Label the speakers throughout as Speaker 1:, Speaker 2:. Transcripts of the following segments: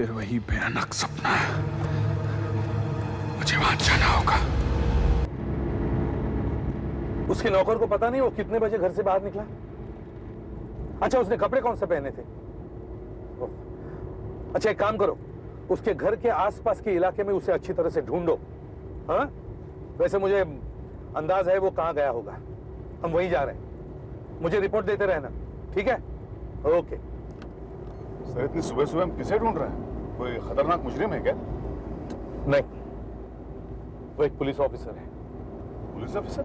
Speaker 1: फिर वही भयानक सपना। मुझे वहां जाना होगा।
Speaker 2: उसके नौकर को पता नहीं वो कितने बजे घर से बाहर निकला? अच्छा, उसने कपड़े कौन से पहने थे? अच्छा, एक काम करो, उसके घर के आसपास के इलाके में उसे अच्छी तरह से ढूंढो। हाँ, वैसे मुझे अंदाज है वो कहां गया होगा। हम वहीं जा रहे हैं, मुझे रिपोर्ट देते रहना, ठीक है? ओके।
Speaker 3: सर, इतनी सुबह सुबह हम किसे ढूंढ रहे हैं? कोई खतरनाक मुजरिम है क्या?
Speaker 2: नहीं, वो एक पुलिस ऑफिसर है।
Speaker 3: Police officer?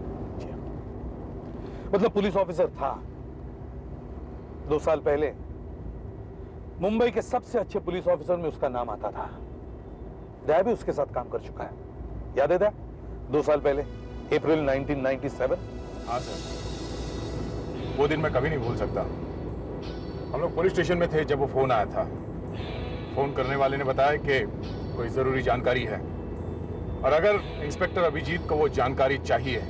Speaker 2: मतलब पुलिस ऑफिसर था। 2 साल पहले मुंबई के सबसे अच्छे पुलिस ऑफिसर में उसका नाम आता था। दया भी उसके साथ काम कर चुका है, याद है दया? 2 साल पहले, अप्रैल 1997।
Speaker 3: हाँ सर, वो दिन मैं कभी नहीं भूल सकता। हम लोग पुलिस स्टेशन में थे जब वो फोन आया था। फोन करने वाले ने बताया कि कोई जरूरी जानकारी है और अगर इंस्पेक्टर अभिजीत को वो जानकारी चाहिए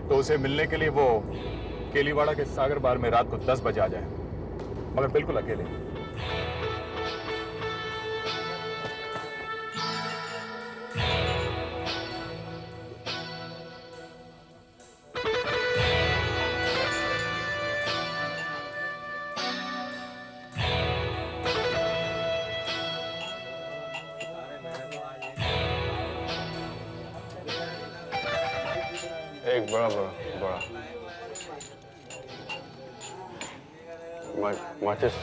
Speaker 3: तो उसे मिलने के लिए वो केलीवाड़ा के सागर बार में रात को 10 बजे आ जाए, मगर बिल्कुल अकेले।
Speaker 4: एक बड़ा माचिस।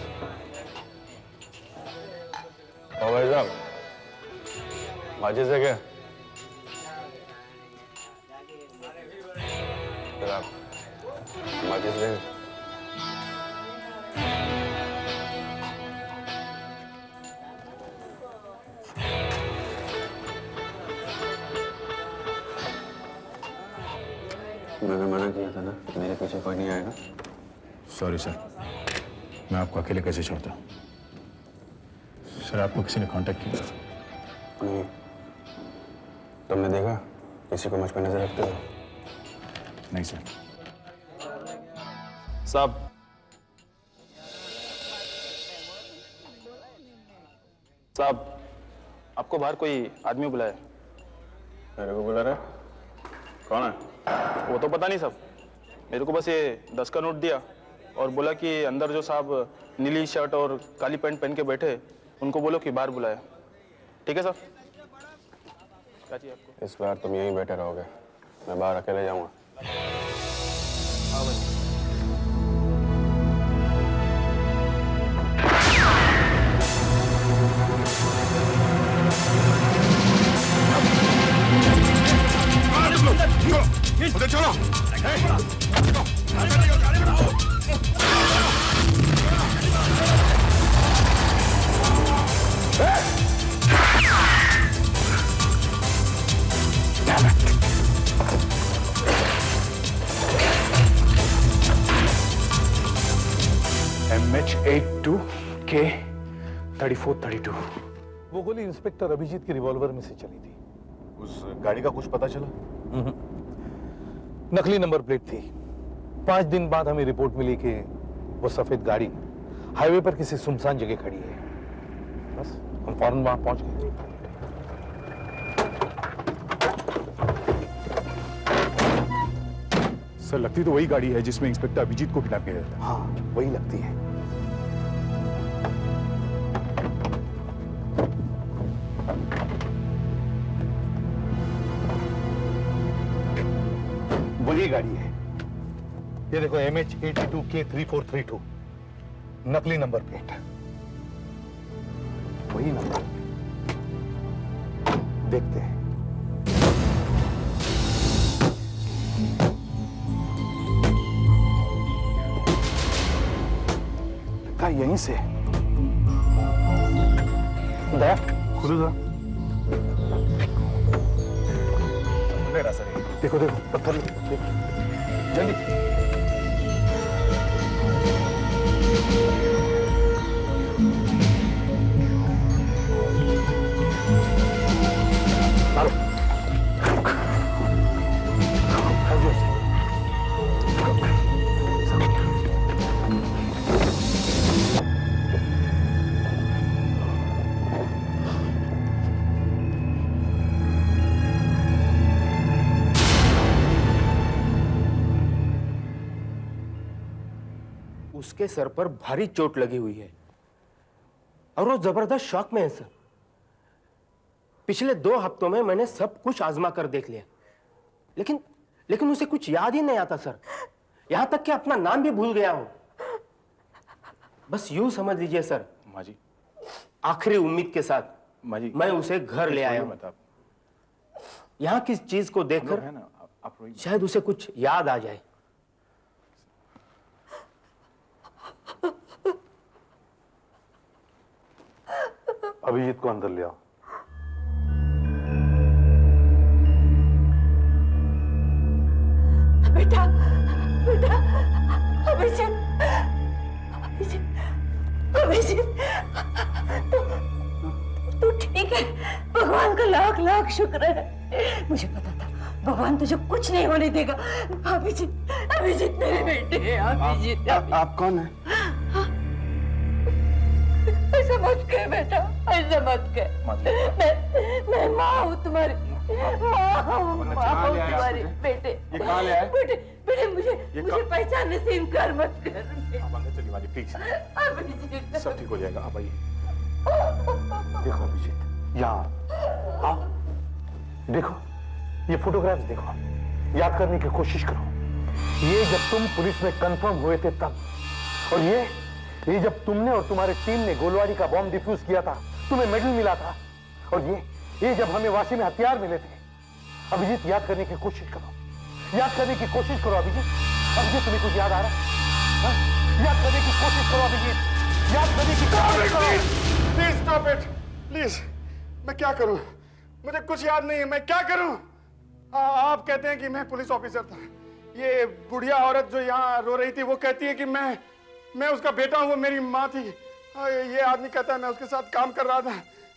Speaker 4: ओ भाई साहब, माचिस है क्या? फिर आप माचिस दें। मैंने मना किया था ना, मेरे पीछे कोई नहीं आएगा।
Speaker 3: सॉरी सर, मैं आपको अकेले कैसे छोड़ता? सर, आपको किसी ने कांटेक्ट किया?
Speaker 4: नहीं। तुमने देखा किसी को मुझ पर नजर रखते हो?
Speaker 3: नहीं सर।
Speaker 5: साहब, आपको बाहर कोई आदमी बुलाया।
Speaker 4: मेरे को बुला रहा है? कौन है?
Speaker 5: वो तो पता नहीं साहब, मेरे को बस ये 10 का नोट दिया और बोला कि अंदर जो साहब नीली शर्ट और काली पैंट पहन के बैठे उनको बोलो कि बाहर बुलाया। ठीक है साहब? क्या चाहिए आपको?
Speaker 4: इस बार तुम यहीं बैठे रहोगे, मैं बाहर अकेले जाऊंगा।
Speaker 5: हाँ भाई।
Speaker 3: उधर चलो।
Speaker 1: MH82K3432।
Speaker 2: वो गोली इंस्पेक्टर अभिजीत की रिवॉल्वर में से चली थी।
Speaker 3: उस गाड़ी का कुछ पता चला?
Speaker 2: नकली नंबर प्लेट थी। 5 दिन बाद हमें रिपोर्ट मिली कि वो सफेद गाड़ी हाईवे पर किसी सुनसान जगह खड़ी है। बस हम फौरन वहां पहुंच गए।
Speaker 3: सर, लगती तो वही गाड़ी है जिसमें इंस्पेक्टर अभिजीत को किडनैप किया गया था।
Speaker 2: हाँ, वही लगती है। वही गाड़ी है। ये देखो, MH82K3432, नकली नंबर प्लेट। वही नंबर। देखते हैं। का यहीं से। दया, खुलेगा?
Speaker 3: मेरा सर,
Speaker 2: देखो देखो, पत्थर देखो, जल्दी। मारो।
Speaker 6: उसके सर पर भारी चोट लगी हुई है और वो जबरदस्त शॉक में है सर। पिछले 2 हफ्तों में मैंने सब कुछ आजमा कर देख लिया, लेकिन उसे कुछ याद ही नहीं आता सर। यहां तक कि अपना नाम भी भूल गया हूं। बस यूं समझ लीजिए सर,
Speaker 3: माँ जी,
Speaker 6: आखिरी उम्मीद के साथ
Speaker 3: माँ जी,
Speaker 6: मैं उसे घर ले आया हूं।
Speaker 3: मत आप।
Speaker 6: यहां किस चीज को
Speaker 3: हम लोग
Speaker 6: देखकर
Speaker 3: हैं ना, आप रोइए मत।
Speaker 6: शायद उसे कुछ याद आ जाए।
Speaker 2: अभिजीत को अंदर ले आओ।
Speaker 7: बेटा बेटा अभिजीत अभिजीत अभिजीत तू ठीक है? भगवान का लाख लाख शुक्र है। मुझे पता था भगवान तुझे कुछ नहीं होने देगा। अभिजीत अभिजीत मेरे बेटे अभिजीत।
Speaker 4: आप कौन है?
Speaker 7: ऐसा मत कह बेटा, ऐसा मत कह। मैं माँ हूँ तुम्हारी, माँ हूँ तुम्हारी। बेटे
Speaker 3: ये कहाँ ले आए?
Speaker 7: बेटे बेटे मुझे पहचानने से इनकार मत कर।
Speaker 3: आप अंदर चलिए माँ जी, प्लीज।
Speaker 7: अभिजीत
Speaker 3: सब ठीक हो जाएगा, आप आइए।
Speaker 2: देखो अभिजीत, यहाँ आओ। देखो ये फोटोग्राफ्स देखो, याद करने की कोशिश करो। ये जब तुम पुलिस में कंफर्म हुए थे तब, और ये जब तुमने और तुम्हारे टीम ने गोलवाड़ी का बॉम्ब डिफ्यूज किया था, तुम्हें मेडल मिला था। और ये जब हमें वाशी में हथियार मिले थे। अभिजीत याद करने की कोशिश करो, याद करने की कोशिश करो अभिजीत। अभिजीत तुम्हें कुछ याद आ रहा है? हाँ? याद करने की कोशिश करो अभिजीत, याद करने की कोशिश करो।
Speaker 8: Please stop it, please. मैं क्या करूं? मुझे कुछ याद नहीं है, मैं क्या करूं? आप कहते हैं कि मैं पुलिस ऑफिसर था। ये बुढ़िया औरत जो यहाँ रो रही थी वो कहती है कि मैं उसका बेटा हूँ, वो मेरी माँ थी। ये आदमी कहता है मैं उसके साथ काम कर रहा था।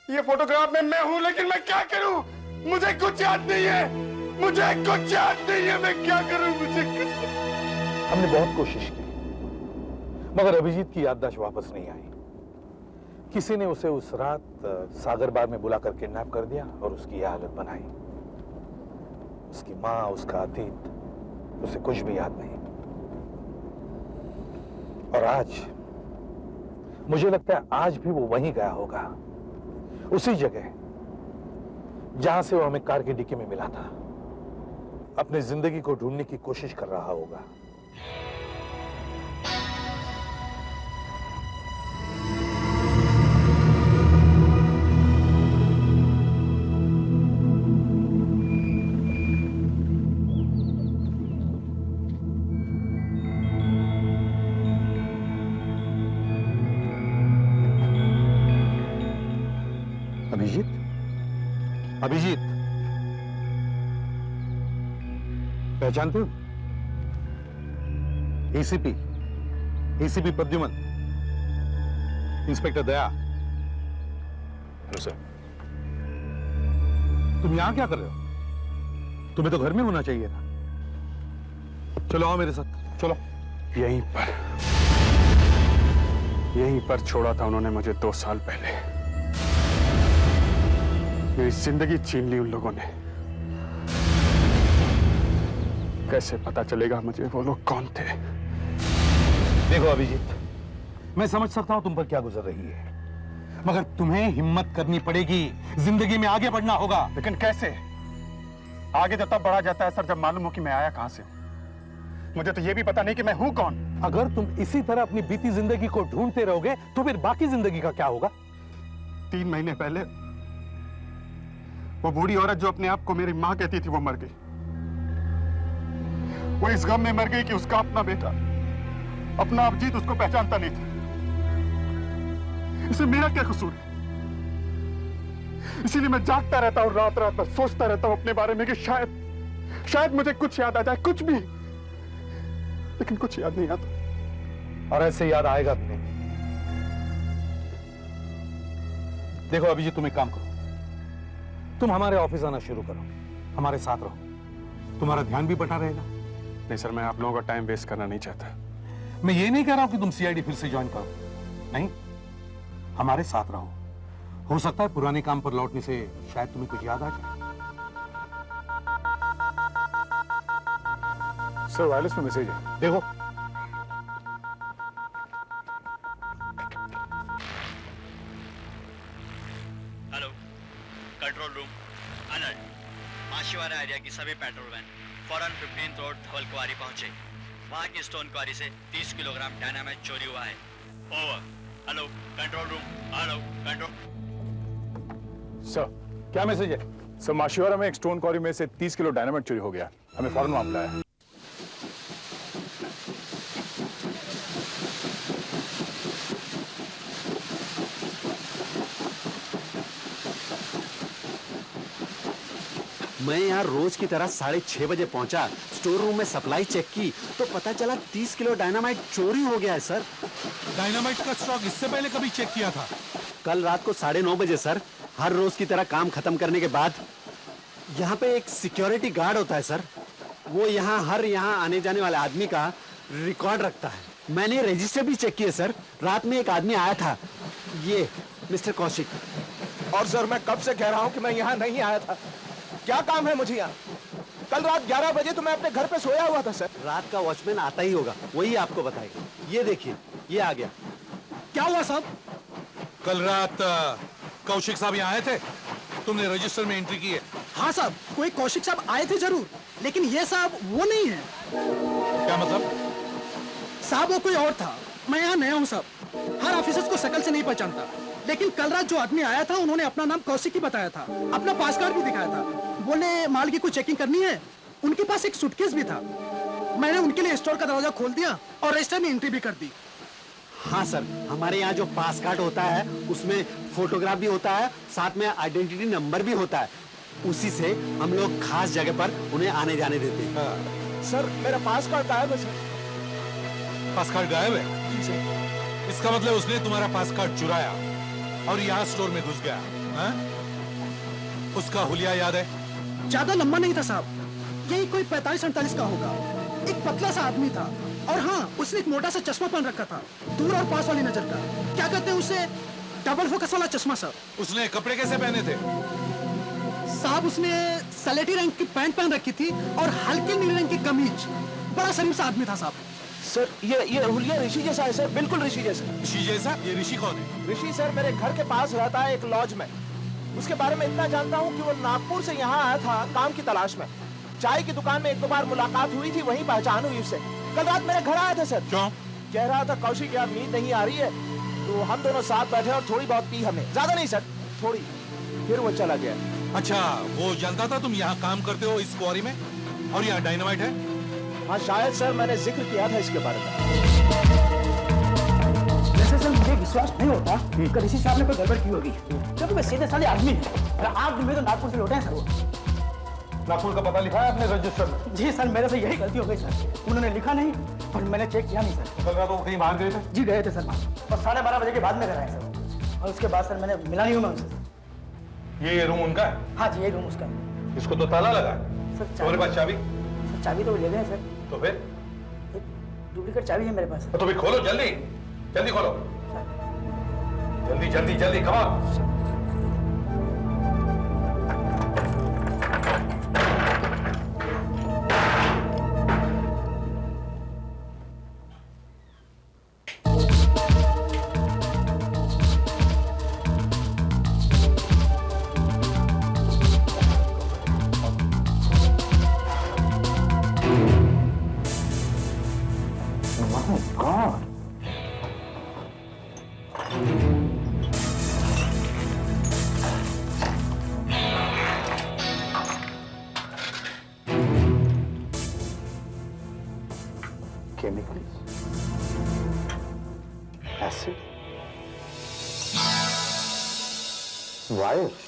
Speaker 8: ये फोटोग्राफ में मैं हूँ, लेकिन मैं क्या करूं? मुझे कुछ याद नहीं है, मुझे कुछ याद नहीं है। मैं क्या करूं? मुझे कुछ...
Speaker 2: हमने बहुत कोशिश की, मगर अभिजीत की याददाश्त वापस नहीं आई। किसी ने उसे उस रात सागर बार में बुलाकर किडनैप कर दिया और उसकी यह हालत बनाई। उसकी माँ, उसका अतीत, उसे कुछ भी याद नहीं। और आज मुझे लगता है आज भी वो वहीं गया होगा, उसी जगह जहां से वो हमें कार की डिक्की में मिला था। अपनी जिंदगी को ढूंढने की कोशिश कर रहा होगा। अभिजीत, अभिजीत, पहचानते हो? ACP Pradyuman, inspector Daya.
Speaker 3: Hello sir.
Speaker 2: तुम यहां क्या कर रहे हो? तुम्हें तो घर में होना चाहिए था। चलो आओ मेरे साथ, चलो।
Speaker 8: यहीं पर छोड़ा था उन्होंने मुझे 2 साल पहले। मेरी जिंदगी छीन ली उन लोगों ने। कैसे पता चलेगा मुझे वो लोग कौन थे?
Speaker 2: देखो अभिजीत, मैं समझ सकता हूं तुम पर क्या गुजर रही है, मगर तुम्हें हिम्मत करनी पड़ेगी। जिंदगी में आगे बढ़ना होगा।
Speaker 8: लेकिन कैसे? आगे तो तब बढ़ा जाता है सर जब मालूम हो कि मैं आया कहां से हूं। मुझे तो यह भी पता नहीं कि मैं हूं कौन।
Speaker 2: अगर तुम इसी तरह अपनी बीती जिंदगी को ढूंढते रहोगे तो फिर बाकी जिंदगी का क्या होगा?
Speaker 8: 3 महीने पहले वो बूढ़ी औरत जो अपने आप को मेरी मां कहती थी वो मर गई। वो इस गम में मर गई कि उसका अपना बेटा, अपना अभिजीत उसको पहचानता नहीं था। इसमें मेरा क्या कसूर है? इसीलिए मैं जागता रहता हूं, रात रात भर सोचता रहता हूं अपने बारे में कि शायद मुझे कुछ याद आ जाए, कुछ भी। लेकिन कुछ याद नहीं आता।
Speaker 2: और ऐसे याद आएगा भी नहीं। देखो अभिजीत, तुम एक काम करो, तुम हमारे ऑफिस आना शुरू करो, हमारे साथ रहो, तुम्हारा ध्यान भी बटा रहेगा।
Speaker 8: नहीं सर, मैं आप लोगों का टाइम वेस्ट करना नहीं चाहता।
Speaker 2: मैं ये नहीं कह रहा हूं कि तुम सीआईडी फिर से ज्वाइन करो, नहीं, हमारे साथ रहो। हो सकता है पुराने काम पर लौटने से शायद तुम्हें कुछ याद आ जाए।
Speaker 8: सर वायरलेस में मैसेज है।
Speaker 2: देखो,
Speaker 9: कंट्रोल रूम अलर्ट। माशीवाड़ा एरिया की सभी पेट्रोल वैन फौरन 15 रोड धवलकुआरी पहुंचे। वहां की स्टोन क्वारी से 30 किलोग्राम डायनामाइट चोरी हुआ है। Over. Hello control room. Hello control.
Speaker 3: Sir क्या मैसेज है? सर माशिवाड़ा में एक स्टोन क्वारी में से 30 किलो डायनामाइट चोरी हो गया। हमें फौरन वहां बुलाया है।
Speaker 10: मैं यहाँ रोज की तरह 6:30 बजे पहुंचा। स्टोर रूम में सप्लाई चेक की तो पता चला 30 किलो डायनामाइट चोरी हो गया है सर।
Speaker 11: डायनामाइट का स्टॉक इससे पहले कभी चेक किया था?
Speaker 10: कल रात को 9:30 बजे सर। हर रोज की तरह काम खत्म करने के बाद यहाँ पे एक सिक्योरिटी गार्ड होता है सर। वो यहाँ आने जाने वाले आदमी का रिकॉर्ड रखता है। मैंने रजिस्टर भी चेक किए सर। रात में एक आदमी आया था, ये मिस्टर कौशिक।
Speaker 6: और सर मैं कब से कह रहा हूँ कि मैं यहाँ नहीं आया था। क्या काम है मुझे यहाँ? कल रात 11 बजे तो मैं अपने घर पे सोया हुआ था सर।
Speaker 10: रात का वॉचमैन आता ही होगा, वही आपको बताएगा। ये देखिए, ये आ गया।
Speaker 11: क्या हुआ साहब? कल रात कौशिक साहब यहाँ आए थे, तुमने रजिस्टर में एंट्री की है?
Speaker 12: हाँ साहब, कोई कौशिक साहब आए थे जरूर, लेकिन ये साहब वो नहीं है।
Speaker 11: क्या मतलब?
Speaker 12: साहब वो कोई और था। मैं यहाँ नया हूँ साहब, हर ऑफिसर्स को शकल से नहीं पहचानता, लेकिन कल रात जो आदमी आया था उन्होंने अपना नाम कौशिक ही बताया था। अपना पास कार्ड भी दिखाया था। बोले माल की कुछ चेकिंग करनी है। उनके पास एक सूटकेस भी था। मैंने उनके लिए स्टोर का दरवाजा खोल दिया और रजिस्टर में एंट्री भी कर दी।
Speaker 10: हाँ सर, हमारे यहाँ जो पास कार्ड होता है उसमें फोटोग्राफ भी होता है, साथ में आइडेंटिटी नंबर भी होता है। उसी से हम लोग खास जगह पर उन्हें आने जाने देते हैं।
Speaker 6: हाँ। सर मेरा पास कार्ड गायब है सर।
Speaker 11: पास कार्ड गायब है?
Speaker 6: जी सर।
Speaker 11: इसका मतलब उसने तुम्हारा पास कार्ड चुराया और यहाँ स्टोर में घुस गया, हाँ? उसका हुलिया याद है?
Speaker 12: ज्यादा लंबा नहीं था साहब, यही कोई 45-48 का होगा। एक पतला सा आदमी था और हाँ, उसने एक मोटा सा चश्मा पहन रखा था, दूर और पास वाली नजर का। क्या कहते हैं उसे? डबल फोकस वाला चश्मा सर।
Speaker 11: उसने कपड़े कैसे पहने थे?
Speaker 12: साहब उसने सलेटी रंग की पैंट पहन रखी थी और हल्के नीले रंग की कमीज। बड़ा शरीफ सा आदमी था साहब।
Speaker 6: सर ये हुलिया ऋषि जैसा है सर, बिल्कुल ऋषि जैसा।
Speaker 11: ऋषि जैसा? ये ऋषि कौन है?
Speaker 6: ऋषि सर मेरे घर के पास रहता है एक लॉज में। उसके बारे में इतना जानता हूँ कि वो नागपुर से यहाँ आया था काम की तलाश में। चाय की दुकान में 1-2 बार मुलाकात हुई थी, वहीं पहचान हुई उससे। कल रात मेरे घर आया था सर।
Speaker 11: क्यों?
Speaker 6: कह रहा था कौशिक यार नींद नहीं आ रही है, तो हम दोनों साथ बैठे और थोड़ी बहुत पी हमने, ज्यादा नहीं सर, थोड़ी। फिर वो चला गया।
Speaker 11: अच्छा, वो जानता था तुम यहाँ काम करते हो इस क्वारी में और यहाँ डायनामाइट है?
Speaker 6: हाँ शायद सर, मैंने जिक्र किया था इसके बारे में।
Speaker 12: वैसे सर मुझे विश्वास नहीं होता कि ऋषि साहब ने कोई गड़बड़ की होगी, क्योंकि वे सीधे साधे आदमी हैं। आज दिन में तो नागपुर से लौटे हैं सर वो।
Speaker 2: नागपुर का पता लिखा है अपने रजिस्टर में?
Speaker 12: जी सर, मेरे से यही गलती हो गई सर। उन्होंने लिखा नहीं और मैंने चेक किया नहीं सर।
Speaker 2: कल रात वो कहीं बाहर गए थे?
Speaker 12: जी गए थे सर, और 12:30 बजे के बाद में घर आए सर। और उसके बाद सर मैंने मिला नहीं हूँ मैं उनसे।
Speaker 2: ये रूम उनका है?
Speaker 12: हाँ जी, ये रूम उसका है।
Speaker 2: इसको तो ताला लगा है।
Speaker 12: सर
Speaker 2: तुम्हारे पास चाबी?
Speaker 12: सर चाबी तो ले गए सर।
Speaker 2: तो फिर?
Speaker 12: एक डुप्लीकेट चाबी है मेरे पास।
Speaker 2: तो फिर खोलो, जल्दी जल्दी खोलो, जल्दी जल्दी जल्दी, come on.
Speaker 6: Chemicals, acid, wires.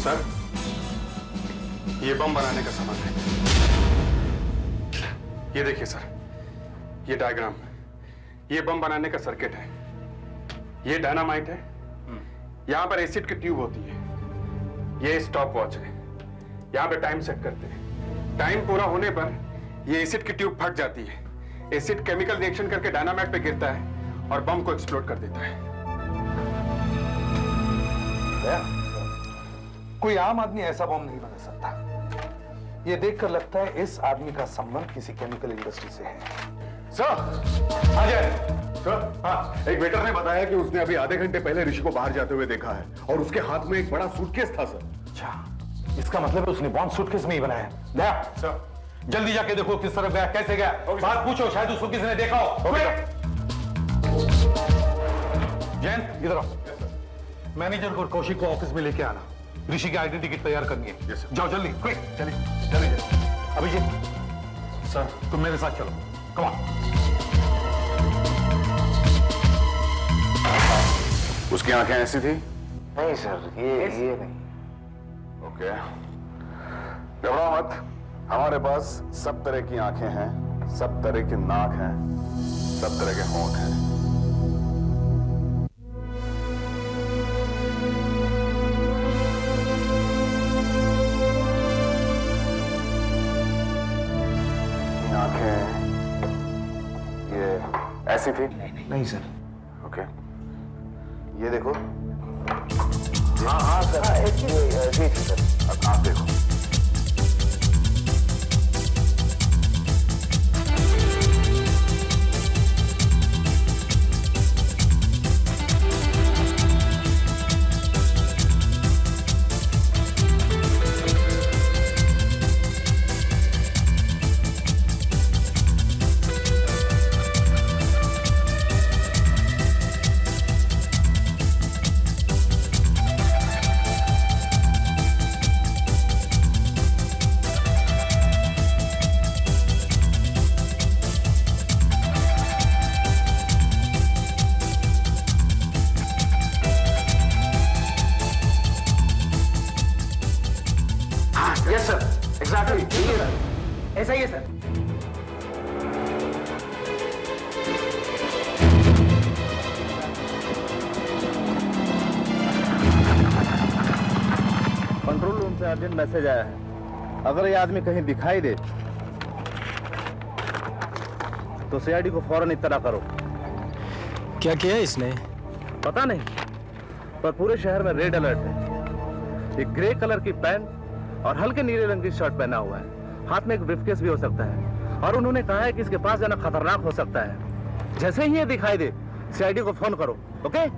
Speaker 4: Sir, ये बम बनाने का सामान है। ये देखिए सर, ये डायग्राम, ये बम बनाने का सर्किट है। ये डायनामाइट है। यहाँ पर एसिड की ट्यूब होती है। ये स्टॉप वॉच है।
Speaker 8: यहाँ पे टाइम सेट करते हैं। टाइम पूरा होने पर ये एसिड की ट्यूब फट जाती है। एसिड केमिकल रिएक्शन करके डायनामाइट पे गिरता है और बम को एक्सप्लोड कर देता है।
Speaker 2: कोई आम आदमी ऐसा बम नहीं बना सकता। ये देखकर लगता है इस आदमी का संबंध किसी केमिकल इंडस्ट्री से है।
Speaker 8: सर, अजय सर, हाँ, एक वेटर ने बताया कि उसने अभी आधे घंटे पहले ऋषि को बाहर जाते हुए देखा है और उसके हाथ में एक बड़ा सूटकेस था सर।
Speaker 2: अच्छा, इसका मतलब है उसने बॉम्ब सूटकेस में ही बनाया। गया
Speaker 8: सर,
Speaker 2: जल्दी जाके देखो किस तरफ गया, कैसे गया, बात पूछो, शायद उसको किसी ने देखा हो। जयंत इधर आओ। मैनेजर को कौशिक को ऑफिस में लेके आना। ऋषि की आइडेंटिटी तैयार करनी है। जाओ जल्दी, क्विक, चलिए। अभिजीत सर, तुम मेरे साथ चलो, कम ऑन।
Speaker 8: उसकी आंखें ऐसी थी?
Speaker 4: नहीं सर, ये नहीं।
Speaker 8: ओके, घबराओ मत। हमारे पास सब तरह की आंखें हैं, सब तरह के नाक हैं, सब तरह के होंठ हैं। आंखें ये ऐसी थी?
Speaker 4: नहीं सर।
Speaker 8: ओके, ये देखो।
Speaker 4: हाँ सर, ऐसी थी सर।
Speaker 8: अब आप देखो।
Speaker 6: यस सर, एग्जैक्टली ऐसा ही है सर।
Speaker 10: कंट्रोल रूम से अर्जेंट मैसेज आया है। अगर ये आदमी कहीं दिखाई दे तो सीआईडी को फौरन इत्तला करो।
Speaker 6: क्या किया इसने?
Speaker 10: पता नहीं, पर पूरे शहर में रेड अलर्ट है। एक ग्रे कलर की पैंट और हल्के नीले रंग की शर्ट पहना हुआ है। हाथ में एक ब्रीफकेस भी हो सकता है और उन्होंने कहा है कि इसके पास जाना खतरनाक हो सकता है। जैसे ही ये दिखाई दे सीआईडी को फोन करो। ओके?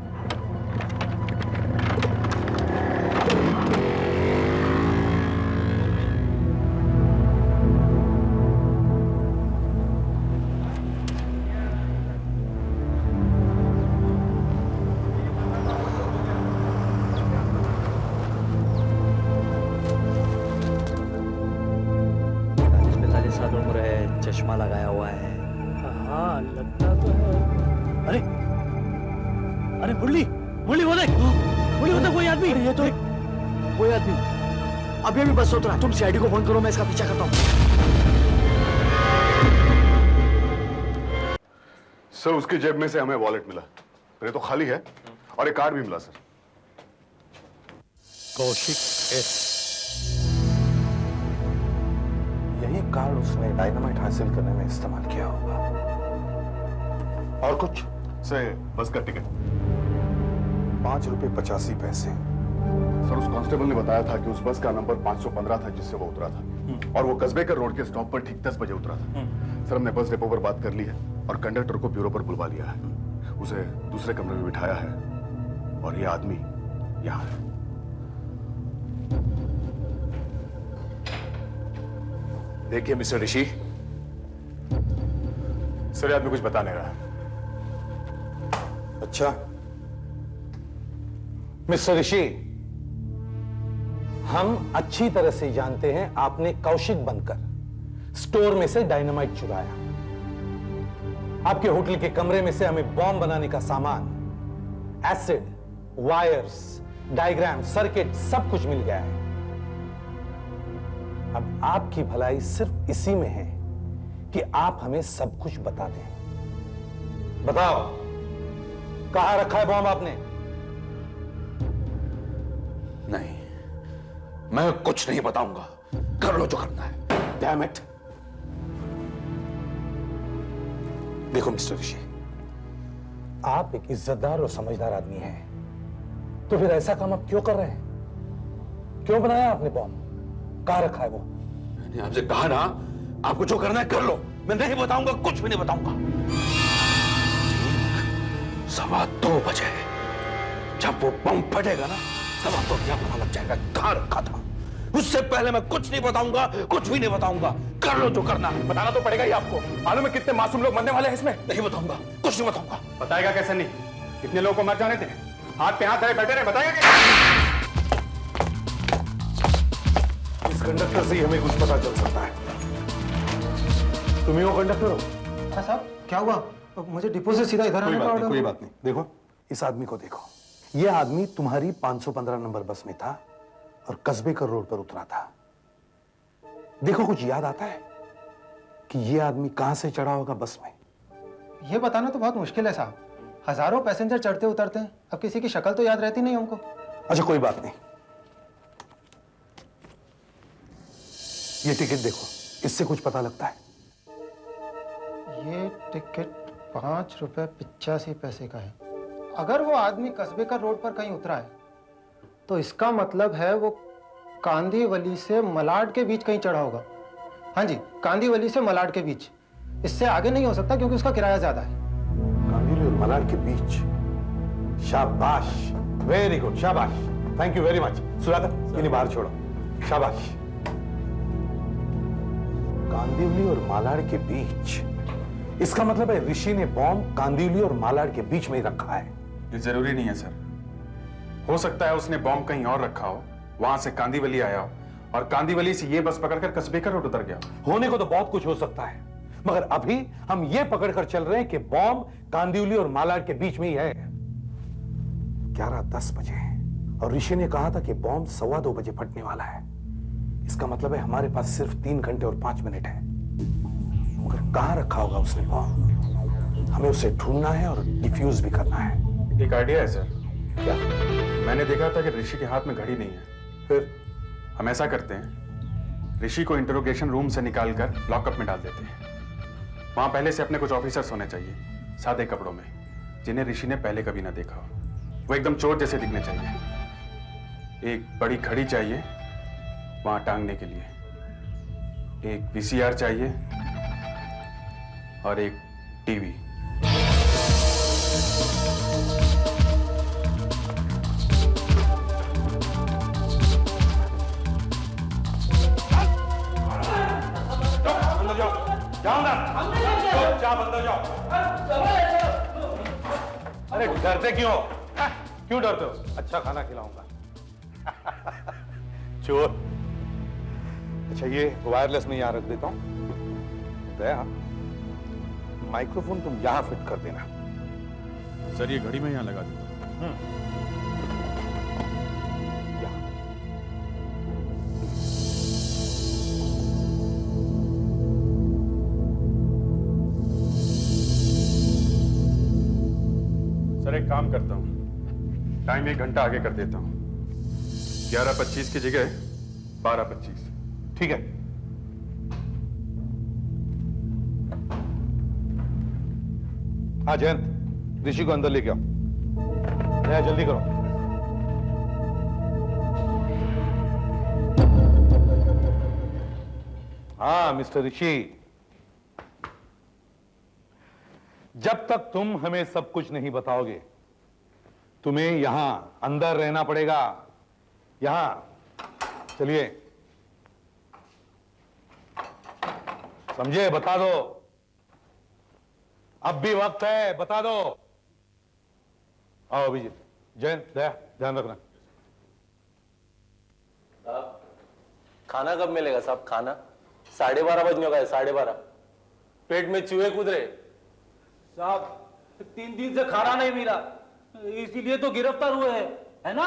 Speaker 9: चश्मा लगाया हुआ है।
Speaker 6: हाँ लगता तो है। अरे अरे मुरली वो देख, मुरली वो देख, वही आदमी। ये तो वही आदमी अभी बस उतरा। तुम सीआईडी को फोन करो, मैं इसका पीछा करता हूँ।
Speaker 8: सर, उसकी जेब में से हमें वॉलेट मिला, ये तो खाली है, और एक कार्ड भी मिला सर।
Speaker 1: कौशिक एस।
Speaker 2: यही कार्ड उसने डायनामाइट हासिल करने में इस्तेमाल किया होगा। और कुछ?
Speaker 8: सर, बस का टिकट।
Speaker 2: 5 रुपए 85 पैसे।
Speaker 8: सर, उस कांस्टेबल ने बताया था कि उस बस का नंबर 515 था जिससे वो उतरा था, और वो कस्बेकर रोड के स्टॉप पर ठीक 10 बजे उतरा था। सर, हमने बस डिपो पर बात कर ली है और कंडक्टर को ब्यूरो पर बुलवा लिया है। उसे दूसरे कमरे में बिठाया है और ये आदमी यहाँ है।
Speaker 3: देखिए मिस्टर ऋषि, सर ये आदमी कुछ बता नहीं रहा।
Speaker 2: अच्छा मिस्टर ऋषि, हम अच्छी तरह से जानते हैं आपने कौशिक बनकर स्टोर में से डायनामाइट चुराया। आपके होटल के कमरे में से हमें बॉम्ब बनाने का सामान, एसिड, वायर्स, डायग्राम, सर्किट सब कुछ मिल गया है। अब आपकी भलाई सिर्फ इसी में है कि आप हमें सब कुछ बता दें। बताओ, कहां रखा है बॉम्ब आपने?
Speaker 1: नहीं, मैं कुछ नहीं बताऊंगा।
Speaker 2: कर लो जो करना है। Damn it. देखो मिस्टर ऋषि, आप एक इज्जतदार और समझदार आदमी हैं, तो फिर ऐसा काम आप क्यों कर रहे हैं? क्यों बनाया आपने बॉम्ब? कहां रखा है वो? मैंने आपसे कहा ना, आपको जो करना है कर लो। मैं नहीं बताऊंगा, कुछ भी नहीं बताऊंगा। 2:15 बजे जब वो बम फटेगा ना, तब आपको क्या पता लग जाएगा कहां रखा था। उससे पहले मैं कुछ नहीं बताऊंगा, कुछ भी नहीं बताऊंगा। कर लो जो करना है। बताना तो पड़ेगा ही आपको। मालूम है कितने मासूम लोग मरने वाले हैं इसमें? नहीं बताऊंगा, कुछ नहीं बताऊंगा।
Speaker 3: बताएगा कैसे नहीं? कितने लोगों को मर जाने थे? हाथ पे हाथ धरे बैठे रहे, बताएगा क्या?
Speaker 2: इस कंडक्टर से ही हमें कुछ पता चल सकता है। तुम ही वो कंडक्टर हो?
Speaker 6: हाँ साहब, क्या हुआ? मुझे डिपो से सीधा इधर आने का ऑर्डर।
Speaker 2: कोई बात नहीं। देखो इस आदमी को देखो। ये आदमी तुम्हारी 515 नंबर बस में था और कस्बेकर रोड पर उतरा था। देखो कुछ याद आता है कि ये आदमी कहां से चढ़ा होगा बस में?
Speaker 6: ये बताना तो बहुत मुश्किल है साहब। हजारों पैसेंजर चढ़ते उतरते हैं, अब किसी की शक्ल तो याद रहती नहीं हमको।
Speaker 2: अच्छा कोई बात नहीं। ये टिकट देखो, इससे कुछ पता लगता है?
Speaker 6: ये टिकट 5 रुपए 85 पैसे का है। अगर वो आदमी कस्बेकर रोड पर कहीं उतरा है तो इसका मतलब है वो कांदीवली से मलाड के बीच कहीं चढ़ा होगा। हाँ जी, कांदीवली से मलाड के बीच। इससे आगे नहीं हो सकता क्योंकि उसका किराया ज्यादा है।
Speaker 2: कांदीवली और मलाड के बीच। शाबाश, वेरी गुड, शाबाश, thank you very much. Sudhakar इन्हें बाहर छोड़ो। शाबाश। कांदीवली और मालाड के बीच, इसका मतलब है ऋषि ने बॉम्ब कांदीवली और मालाड के बीच में ही रखा है।
Speaker 3: ये जरूरी नहीं है सर। हो सकता है उसने बॉम्ब कहीं और रखा हो, वहां से कांदीवली आया हो और कांदीवली से ये बस पकड़कर कस्बेकर रोड उतर गया।
Speaker 2: होने को तो बहुत कुछ हो सकता है, मगर अभी हम ये पकड़कर चल रहे हैं कि बॉम्ब कांदीवली और मालाड के बीच में ही है। 11:10 बजे और ऋषि ने कहा था कि बॉम्ब 2:15 बजे फटने वाला है। इसका मतलब है हमारे पास सिर्फ 3 घंटे और 5 मिनट है। मगर कहां रखा होगा उसने बॉम्ब? हमें उसे ढूंढना है और डिफ्यूज भी करना है।
Speaker 3: एक आइडिया है सर।
Speaker 2: क्या?
Speaker 3: मैंने देखा था कि ऋषि के हाथ में घड़ी नहीं है।
Speaker 2: फिर
Speaker 3: हम ऐसा करते हैं, ऋषि को इंटरोगेशन रूम से निकालकर लॉकअप में डाल देते हैं। वहां पहले से अपने कुछ ऑफिसर्स होने चाहिए, सादे कपड़ों में, जिन्हें ऋषि ने पहले कभी ना देखा हो। वो एकदम चोर जैसे दिखने चाहिए। एक बड़ी घड़ी चाहिए वहां टांगने के लिए, एक वीसीआर चाहिए और एक टीवी।
Speaker 2: अरे डरते क्यों? क्यों डरते हो? अच्छा खाना खिलाऊंगा। चोर। अच्छा ये वायरलेस में यहां रख देता हूं। दया, माइक्रोफोन तुम यहां फिट कर देना।
Speaker 3: सर ये घड़ी में यहां लगा देता हूं। सर एक काम करता हूं, टाइम 1 घंटा आगे कर देता हूं। 11:25 की जगह 12:25।
Speaker 2: ठीक है। हाँ जयंत, ऋषि को अंदर लेके आओ। दया जल्दी करो। हाँ मिस्टर ऋषि, जब तक तुम हमें सब कुछ नहीं बताओगे तुम्हें यहां अंदर रहना पड़ेगा। यहां चलिए, समझे? बता दो, अब भी वक्त है, बता दो। आओ अभिजीत। जैन, दया, ध्यान रखना।
Speaker 6: साहब खाना कब मिलेगा साहब? खाना 12:30 बजने का है। 12:30। पेट में चूहे कूद रहे
Speaker 13: साहब। 3 दिन से खाना नहीं मिला, इसीलिए तो गिरफ्तार हुए हैं, है ना?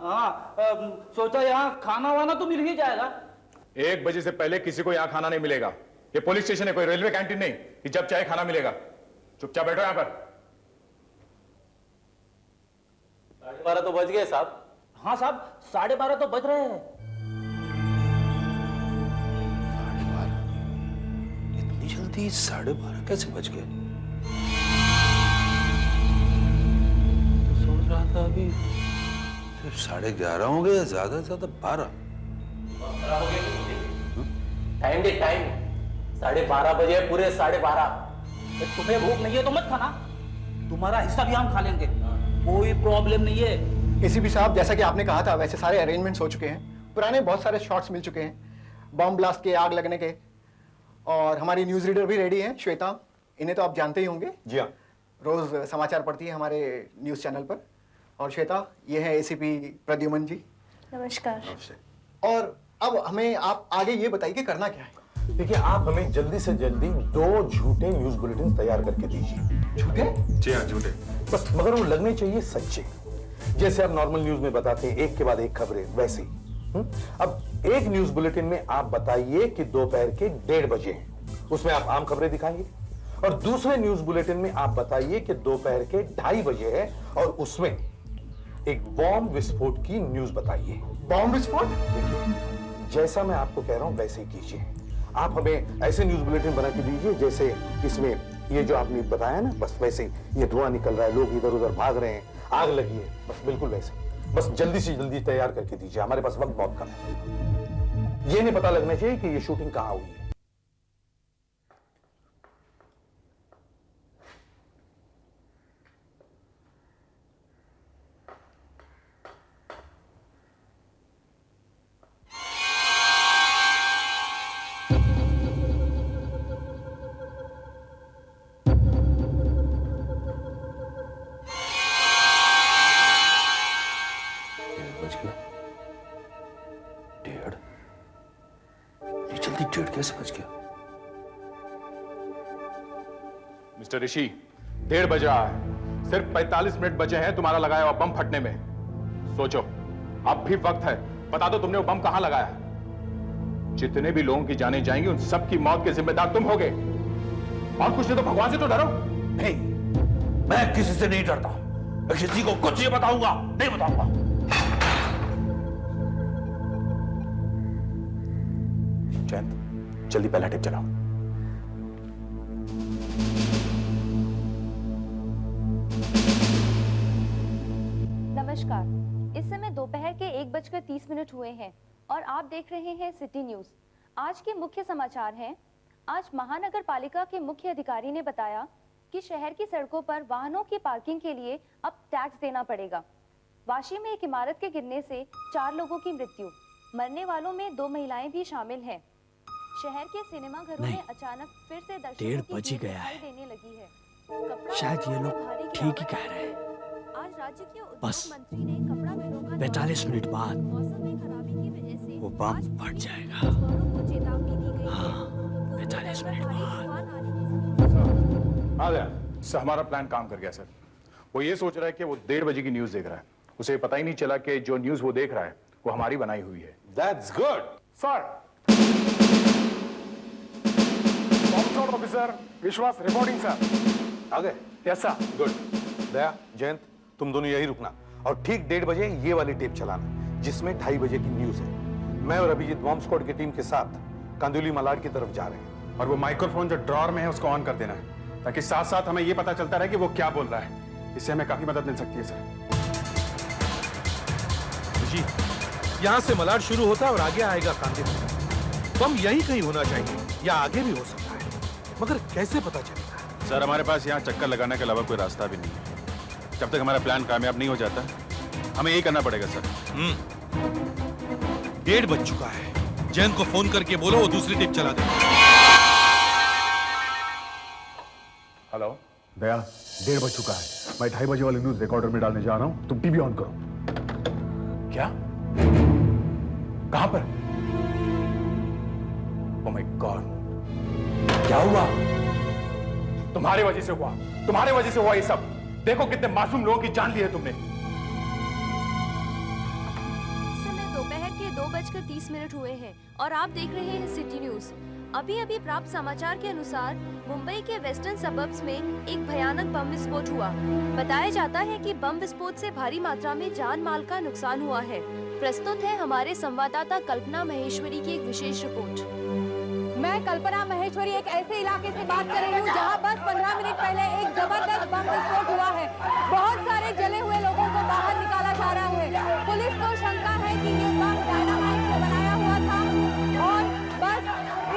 Speaker 13: हाँ, सोचा यहाँ खाना वाना तो मिल ही जाएगा।
Speaker 3: 1 बजे से पहले किसी को यहां खाना नहीं मिलेगा। ये पुलिस स्टेशन है, कोई रेलवे कैंटीन नहीं कि जब चाहे खाना मिलेगा। चुपचाप बैठो यहां पर।
Speaker 6: 12:30 तो बज गए साहब।
Speaker 13: हाँ साहब, 12:30 तो बज रहे हैं।
Speaker 1: कि 12:30 कैसे बज गए? तो सोच रहा था अभी सिर्फ 11:30 हो गए, ज्यादा से ज्यादा 12।
Speaker 13: टाइम दे टाइम, 12:30 बजे, पूरे 12:30। तुम्हें भूख नहीं है तो मत खाना, तुम्हारा हिस्सा भी हम खा लेंगे, कोई प्रॉब्लम नहीं है।
Speaker 12: एसीपी साहब, जैसा कि आपने कहा था वैसे सारे अरेंजमेंट्स हो चुके हैं। पुराने बहुत सारे शॉट्स मिल चुके हैं, बॉम्ब ब्लास्ट के, आग लगने के, और हमारी न्यूज रीडर भी रेडी है, श्वेता। इन्हें तो आप जानते ही होंगे।
Speaker 3: जी हाँ,
Speaker 12: रोज समाचार पढ़ती है हमारे न्यूज चैनल पर। और श्वेता, ये है एसीपी प्रद्युमन जी।
Speaker 7: नमस्कार।
Speaker 12: और अब हमें आप आगे ये बताइए कि करना क्या है।
Speaker 3: देखिए, आप हमें जल्दी से जल्दी 2 झूठे न्यूज बुलेटिन तैयार करके दीजिए।
Speaker 12: झूठे?
Speaker 3: जी हाँ, झूठे बस, मगर वो लगने चाहिए सच्चे। जैसे आप नॉर्मल न्यूज में बताते हैं एक के बाद एक खबरें, वैसे ही। अब एक न्यूज बुलेटिन में आप बताइए कि दोपहर के 1:30 बजे हैं, उसमें आप आम खबरें दिखाएंगे। और दूसरे न्यूज बुलेटिन में आप बताइए कि दोपहर के 2:30 बजे है और उसमें एक बॉम्ब विस्फोट की न्यूज बताइए।
Speaker 12: बॉम्ब विस्फोट?
Speaker 3: देखिए, जैसा मैं आपको कह रहा हूं वैसे ही कीजिए। आप हमें ऐसे न्यूज बुलेटिन बना के दीजिए जैसे इसमें ये जो आपने बताया ना, बस वैसे ही। ये धुआं निकल रहा है, लोग इधर उधर भाग रहे हैं, आग लगी है, बस बिल्कुल वैसे। बस जल्दी से जल्दी तैयार करके दीजिए, हमारे पास वक्त बहुत कम है। ये नहीं पता लगना चाहिए कि ये शूटिंग कहां हुई है।
Speaker 1: बज गया 1:30। ये जल्दी 1:30 कैसे बज गया?
Speaker 3: मिस्टर ऋषि, 1:30 बज रहा है, सिर्फ 45 मिनट बचे हैं तुम्हारा लगाया हुआ बम फटने में। सोचो, अब भी वक्त है, बता दो तुमने वो बम कहां लगाया है। जितने भी लोगों की जानें जाएंगी उन सबकी मौत के जिम्मेदार तुम होगे, और कुछ नहीं तो भगवान से तो डरो।
Speaker 1: नहीं, मैं किसी से नहीं डरता, मैं किसी को कुछ नहीं बताऊंगा, नहीं बताऊंगा।
Speaker 3: जयंत, जल्दी पहला टेप चलाओ।
Speaker 14: नमस्कार, इस समय दोपहर के 1:30 हुए हैं और आप देख रहे हैं सिटी न्यूज। आज के मुख्य समाचार हैं। आज महानगर पालिका के मुख्य अधिकारी ने बताया कि शहर की सड़कों पर वाहनों की पार्किंग के लिए अब टैक्स देना पड़ेगा। वाशी में एक इमारत के गिरने से 4 लोगों की मृत्यु, मरने वालों में 2 महिलाएं भी शामिल हैं। शहर के सिनेमा घरों में अचानक फिर से दर्शकों की भीड़ दिखाई देने लगी है।
Speaker 10: शायद ये लोग ठीक ही कह रहे हैं।
Speaker 14: आज राज्य के
Speaker 10: बस
Speaker 14: उद्योग मंत्री ने कपड़ा मिलों का
Speaker 10: 45 मिनट बाद
Speaker 14: मौसम में खराबी की वजह से
Speaker 10: वो बम फट जाएगा।
Speaker 14: को चेतावनी दी गई है।
Speaker 10: हाँ, 45 मिनट बाद।
Speaker 3: आ गया सर, हमारा प्लान काम कर गया सर। वो ये सोच रहा है कि वो 1:30 बजे की न्यूज देख रहा है, उसे पता ही नहीं चला कि जो न्यूज वो देख रहा है वो हमारी बनाई हुई है।
Speaker 2: That's good,
Speaker 8: sir. ऑफिसर विश्वास रिपोर्टिंग सर।
Speaker 2: आ गए?
Speaker 8: Yes sir.
Speaker 2: गुड। दया, जयंत, तुम दोनों यही रुकना और ठीक 1:30 बजे ये वाली टेप चलाना जिसमें 2:30 बजे की न्यूज है। मैं और अभिजीत बॉम्ब स्क्वाड की टीम के साथ कांदिवली मलाड की तरफ जा रहे हैं।
Speaker 4: और वो माइक्रोफोन जो ड्रॉर में है उसको ऑन कर देना है, ताकि साथ साथ हमें ये पता चलता रहे कि वो क्या बोल रहा है। इससे हमें काफी मदद मिल सकती है सर।
Speaker 11: जी, यहाँ से मलाड शुरू होता है और आगे आएगा कांदिवली। बम यहीं कहीं होना चाहिए या आगे भी हो सकता है, मगर कैसे पता चलेगा?
Speaker 4: सर, हमारे पास यहाँ चक्कर लगाने के अलावा कोई रास्ता भी नहीं है। जब तक हमारा प्लान कामयाब नहीं हो जाता, हमें यही करना पड़ेगा सर।
Speaker 11: 1:30 बज चुका है। जैन को फोन करके बोलो वो दूसरी टेप चला दे।
Speaker 3: हेलो
Speaker 8: दया, 1:30 बज चुका है। मैं 2:30 बजे वाली न्यूज रिकॉर्डर में डालने जा रहा हूँ, तुम टीवी ऑन करो।
Speaker 3: क्या? कहां पर? ओह माय गॉड, क्या हुआ? तुम्हारी वजह से हुआ, तुम्हारी वजह से हुआ ये सब। देखो कितने मासूम लोगों की जान ली है तुमने।
Speaker 14: समय दोपहर के 2:30 हुए हैं और आप देख रहे हैं सिटी न्यूज। अभी अभी प्राप्त समाचार के अनुसार मुंबई के वेस्टर्न सबर्ब्स में एक भयानक बम विस्फोट हुआ। बताया जाता है कि बम विस्फोट से भारी मात्रा में जान माल का नुकसान हुआ है। प्रस्तुत है हमारे संवाददाता कल्पना महेश्वरी की एक विशेष रिपोर्ट।
Speaker 15: मैं कल्पना महेश्वरी एक ऐसे इलाके से बात कर रही हूँ जहाँ बस 15 मिनट पहले एक जबरदस्त बम विस्फोट हुआ है। बहुत सारे जले हुए लोगों को बाहर निकाला जा रहा है। पुलिस को शंका है कि ये बम डायनामाइट से बनाया हुआ था और बस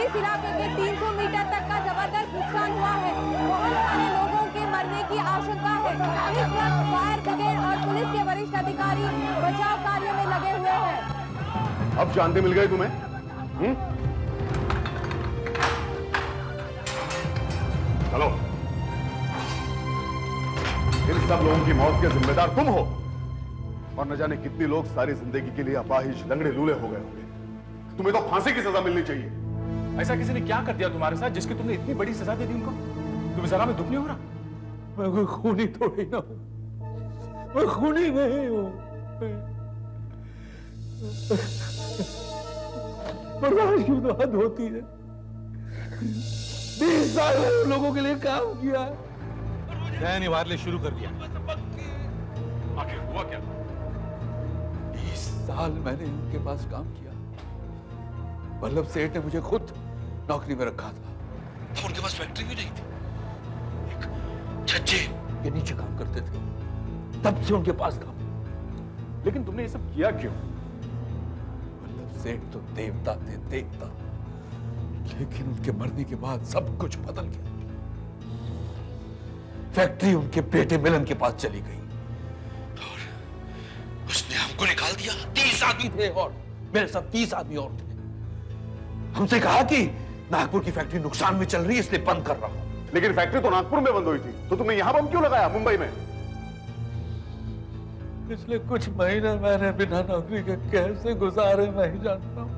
Speaker 15: इस इलाके के 300 मीटर तक का जबरदस्त नुकसान हुआ है। बहुत सारे लोगों के मरने की आशंका है। इस वक्त फायर ब्रिगेड और पुलिस के वरिष्ठ अधिकारी बचाव कार्य में लगे हुए हैं।
Speaker 8: अब जानते मिल गए तुम्हें? चलो, इन सब लोगों की मौत के जिम्मेदार तुम हो और न जाने कितने लोग सारी जिंदगी के लिए अपाहिज लंगड़े लूले हो गए होंगे। तुम्हें तो फांसी की सजा मिलनी चाहिए।
Speaker 3: ऐसा किसी ने क्या कर दिया तुम्हारे साथ जिसकी तुमने इतनी बड़ी सजा दे दी उनको? तुम्हें जरा में दुख नहीं हो रहा?
Speaker 1: मैं कोई खूनी थोड़ी ना हूं, मैं खूनी नहीं हूं। बर्दाश्त क्यों तो हद होती है। 20 साल में उन लोगों के लिए काम किया,
Speaker 11: न्याय निवारने शुरू कर दिया।
Speaker 3: आखिर हुआ क्या?
Speaker 1: 20 साल मैंने उनके पास काम किया। वल्लभ सेठ ने मुझे खुद नौकरी में रखा था। तब उनके पास फैक्ट्री भी नहीं थी, एक छज्जे के नीचे काम करते थे। तब से उनके पास काम।
Speaker 3: लेकिन तुमने ये सब किया क्यों?
Speaker 1: वल्लभ सेठ तो देवता थे, देवता। लेकिन उनके मरने के बाद सब कुछ बदल गया। फैक्ट्री उनके बेटे मिलन के पास चली गई और उसने हमको निकाल दिया। 30 आदमी थे और मेरे साथ 30 आदमी और थे। हमसे कहा कि नागपुर की फैक्ट्री नुकसान में चल रही है, इसलिए बंद कर रहा हूं।
Speaker 8: लेकिन फैक्ट्री तो नागपुर में बंद हुई थी, तो तुमने यहां बम क्यों लगाया मुंबई में?
Speaker 1: पिछले कुछ महीने मैंने बिना नौकरी के कैसे गुजारे मैं ही जानता हूं।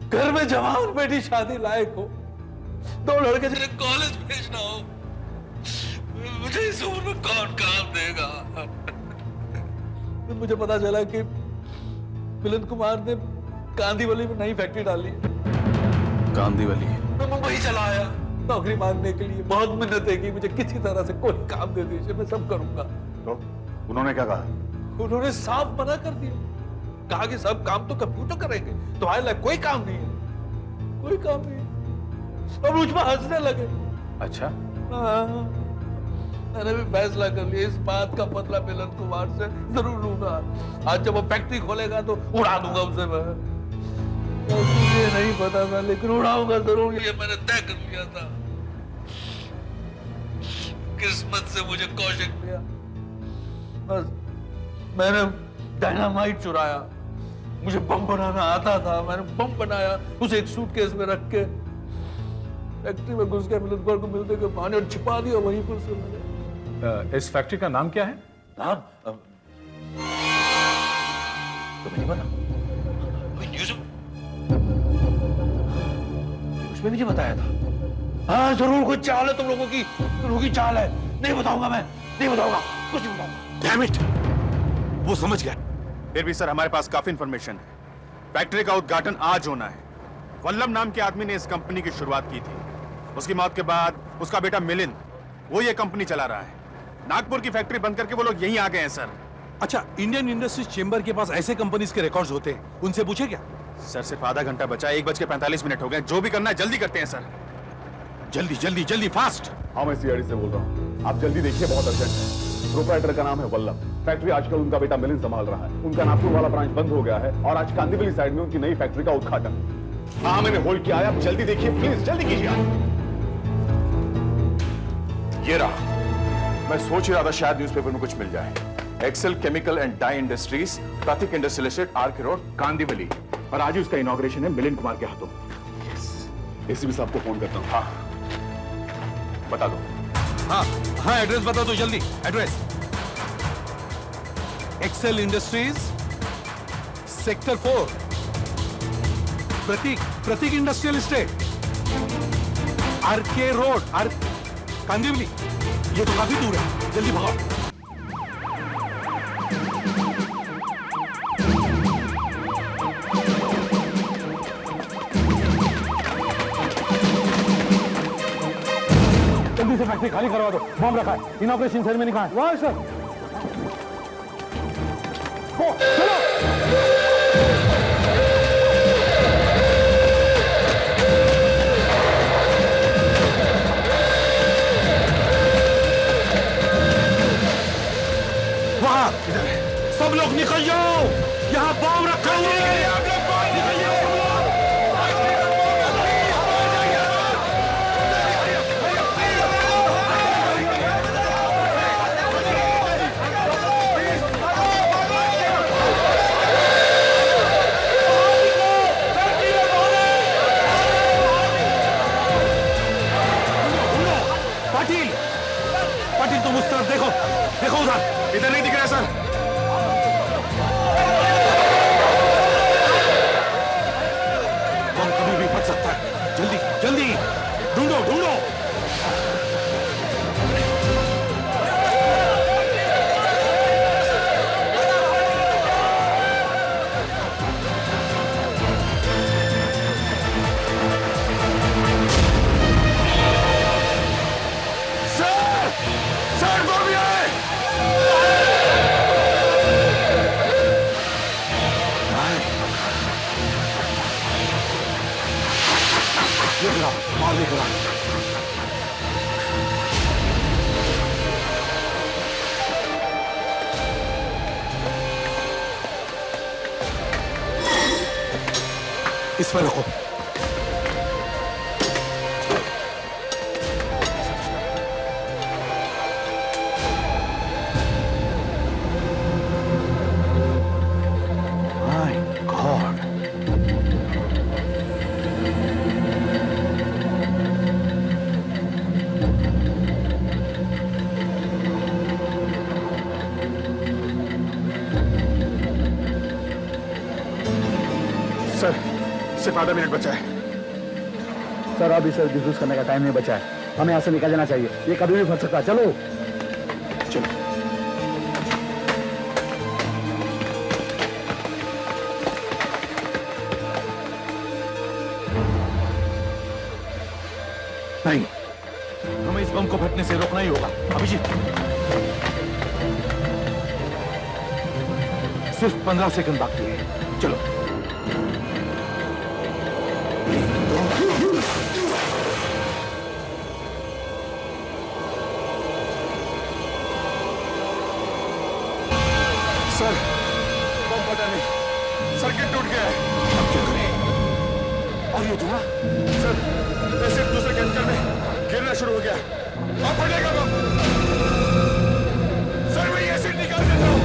Speaker 1: घर में जवान बेटी शादी लायक हो, 2 लड़के जिन्हें कॉलेज भेजना हो, मुझे इस उम्र में कौन काम देगा? मुझे पता चला कि मिलन कुमार ने कांदीवली में नई फैक्ट्री डाली।
Speaker 3: कांदीवली?
Speaker 1: मैं मुंबई चला आया नौकरी मांगने के लिए। बहुत मिन्नतें की, मुझे किसी तरह से कोई काम दे दीजिए, मैं सब करूंगा।
Speaker 8: तो उन्होंने क्या कहा?
Speaker 1: उन्होंने साफ मना कर दिया। कहा कि सब काम तो कंप्यूटर करेंगे, तुम्हारे लिए कोई काम नहीं है, कोई काम नहीं है। और मुझ पर हंसने लगे।
Speaker 3: अच्छा?
Speaker 1: हाँ, मैंने भी फैसला कर लिया, इस बात का बदला मिलन कुमार से जरूर लूंगा। आज जब वो फैक्ट्री खोलेगा तो उड़ा दूंगा उसे मैं। मुझे नहीं पता था, लेकिन उड़ाऊंगा जरूर, ये मैंने तय कर लिया था। किस्मत से मुझे कौशिक मिला। बस मैंने डायनामाइट चुराया। मुझे बम बनाना आता था, मैंने बम बनाया, उसे एक सूटकेस में रख के फैक्ट्री में घुस गया। मिलन कुमार को मिलते के बहाने और छिपा दिया वहीं पर से मैंने।
Speaker 3: इस फैक्ट्री का नाम क्या है?
Speaker 1: नाम तुम्हें नहीं पता? न्यूज़ में भी नहीं बताया था। हाँ जरूर कोई चाल है तुम लोगों की चाल है। नहीं बताऊंगा, मैं नहीं बताऊंगा, कुछ नहीं बताऊंगा।
Speaker 4: डैम इट, वो समझ गया। फिर भी सर हमारे पास काफी इंफॉर्मेशन है। फैक्ट्री का उद्घाटन आज होना है। वल्लभ नाम के आदमी ने इस कंपनी की शुरुआत की थी। उसकी मौत के बाद उसका बेटा मिलिंद वो ये कंपनी चला रहा है। नागपुर की फैक्ट्री बंद करके वो लोग यहीं आ गए हैं सर।
Speaker 11: अच्छा, इंडियन इंडस्ट्रीज चेंबर के पास ऐसे कंपनीज के रिकॉर्ड्स होते हैं, उनसे पूछे क्या?
Speaker 4: सर सिर्फ आधा घंटा बचा, 1:45 हो गए। जो भी करना है जल्दी करते हैं सर।
Speaker 11: जल्दी जल्दी जल्दी, फास्ट।
Speaker 8: हाँ मैं सीआईडी से बोल रहा हूँ, आप जल्दी देखिए, बहुत अर्जेंट है। प्रोप्राइटर का नाम है वल्लभ। फैक्ट्री आजकल उनका बेटा मिलिंद संभाल रहा है। उनका नागपुर वाला ब्रांच बंद हो गया है और आज कांदीवली साइड में उनकी नई फैक्ट्री का उद्घाटन। हाँ मैंने होल्ड किया है, आप जल्दी देखिए प्लीज, जल्दी कीजिए।
Speaker 3: ये रहा। मैं सोच ही रहा था शायद न्यूज़पेपर में कुछ मिल जाए। Excel chemical and dye industries, Prateek industrial estate, RK road, Kandivali. और आज ही उसका इनॉग्रेशन है मिलिंद कुमार के हाथों।
Speaker 8: एसीपी साहब को फोन करता हूँ।
Speaker 3: हाँ बता दो।
Speaker 11: हाँ हाँ, एड्रेस बता दो जल्दी। Address Excel industries, sector 4, Prateek industrial estate, RK road, Kandivali. ये तो काफी दूर है, जल्दी भागो।
Speaker 2: जल्दी से फैक्ट्री खाली करवा दो, बम रखा है। इनॉग्रेशन सेरेमनी कहाँ है? वहाँ सर। चलो।
Speaker 10: ये खड़ा और भी खड़ा। इस पर रखो।
Speaker 2: My God.
Speaker 4: सर सिर्फ आधा मिनट बचा है।
Speaker 16: सर अभी सर डिफ्यूज करने का टाइम नहीं बचा है, हमें यहाँ से निकल जाना चाहिए, ये कभी भी फंस सकता है। चलो
Speaker 4: चलो।
Speaker 1: नहीं, हमें इस बम को फटने से रोकना ही होगा। अभिजीत, सिर्फ 15 सेकंड बाकी है, चलो।
Speaker 4: सर बम फटा नहीं, सर्किट टूट गया है।
Speaker 1: अब क्या करें? और ये धुआं?
Speaker 4: सर एसिड दूसरे कैंकर में गिरना शुरू हो गया, अब फटेगा बम। सर मैं एसिड निकाल देता हूँ।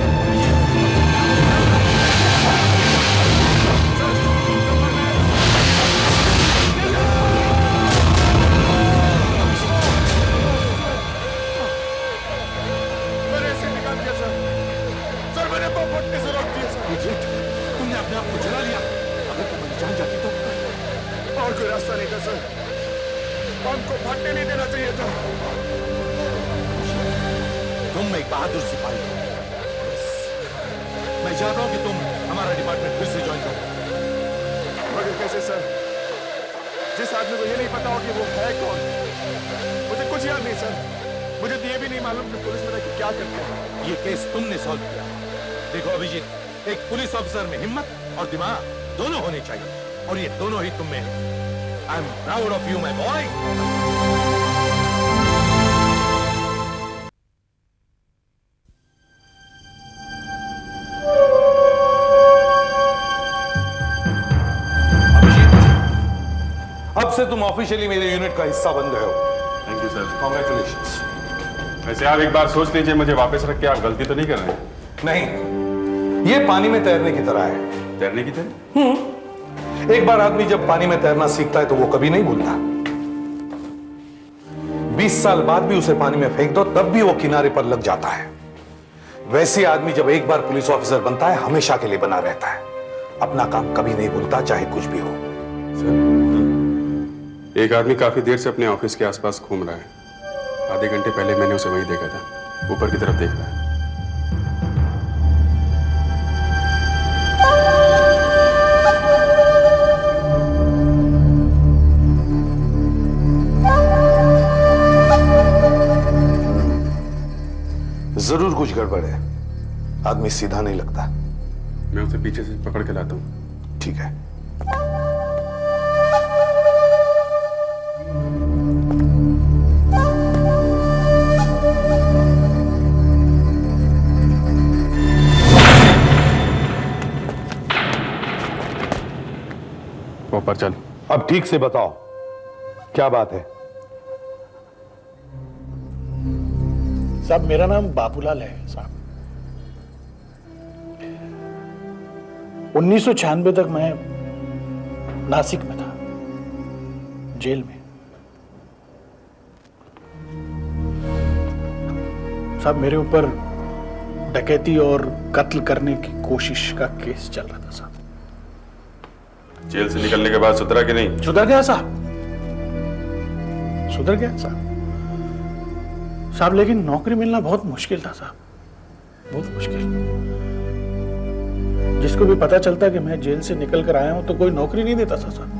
Speaker 4: मैंने एसिड निकाल दिया सर। सर मैंने बम फटने से रोक दिया सर।
Speaker 1: अभिजीत, तुमने अपने आप को जला लिया। अगर तुम्हारी जान जाती तो?
Speaker 4: और कोई रास्ता नहीं था सर, बम को फटने नहीं देना चाहिए था।
Speaker 1: तुम एक बहादुर सिपाही हो। मैं चाहता हूं कि तुम हमारा डिपार्टमेंट फिर से ज्वाइन करो।
Speaker 4: मगर कैसे सर? जिस आदमी को ये नहीं पता हो कि वो है कौन। मुझे कुछ याद नहीं सर, मुझे तो ये भी नहीं मालूम कि पुलिस में क्या करते हैं।
Speaker 1: ये केस तुमने सॉल्व किया। देखो अभिजीत, एक पुलिस ऑफिसर में हिम्मत और दिमाग दोनों होने चाहिए, और ये दोनों ही तुम में है। I am proud of you my boy. अब से तुम ऑफिशियली मेरे यूनिट का हिस्सा बन गए हो।
Speaker 3: Thank you sir.
Speaker 1: कॉन्ग्रेचुलेशंस।
Speaker 3: वैसे आप एक बार सोच लीजिए, मुझे वापस रख के आप गलती तो नहीं कर रहे हैं?
Speaker 2: नहीं, ये पानी में तैरने की तरह है।
Speaker 3: तैरने की तरह?
Speaker 2: एक बार आदमी जब पानी में तैरना सीखता है तो वो कभी नहीं भूलता। 20 साल बाद भी उसे पानी में फेंक दो तब भी वो किनारे पर लग जाता है। वैसे आदमी जब एक बार पुलिस ऑफिसर बनता है हमेशा के लिए बना रहता है, अपना काम कभी नहीं भूलता चाहे कुछ भी हो।
Speaker 3: सर, एक आदमी काफी देर से अपने ऑफिस के आसपास घूम रहा है। आधे घंटे पहले मैंने उसे वहीं देखा था, ऊपर की तरफ देख रहा है।
Speaker 2: जरूर कुछ गड़बड़ है, आदमी सीधा नहीं लगता।
Speaker 3: मैं उसे पीछे से पकड़ के लाता हूँ।
Speaker 2: ठीक है।
Speaker 3: ऊपर चल।
Speaker 2: अब ठीक से बताओ क्या बात है?
Speaker 16: साहब मेरा नाम बाबूलाल है साहब। 1996 तक मैं नासिक में था, जेल में। साहब मेरे ऊपर डकैती और कत्ल करने की कोशिश का केस चल रहा था साहब।
Speaker 3: जेल से निकलने के बाद सुधरा कि नहीं?
Speaker 16: सुधर गया साहब, सुधर गया साहब। साहब लेकिन नौकरी मिलना बहुत मुश्किल था साहब, बहुत मुश्किल। जिसको भी पता चलता कि मैं जेल से निकल कर आया हूं तो कोई नौकरी नहीं देता था साहब।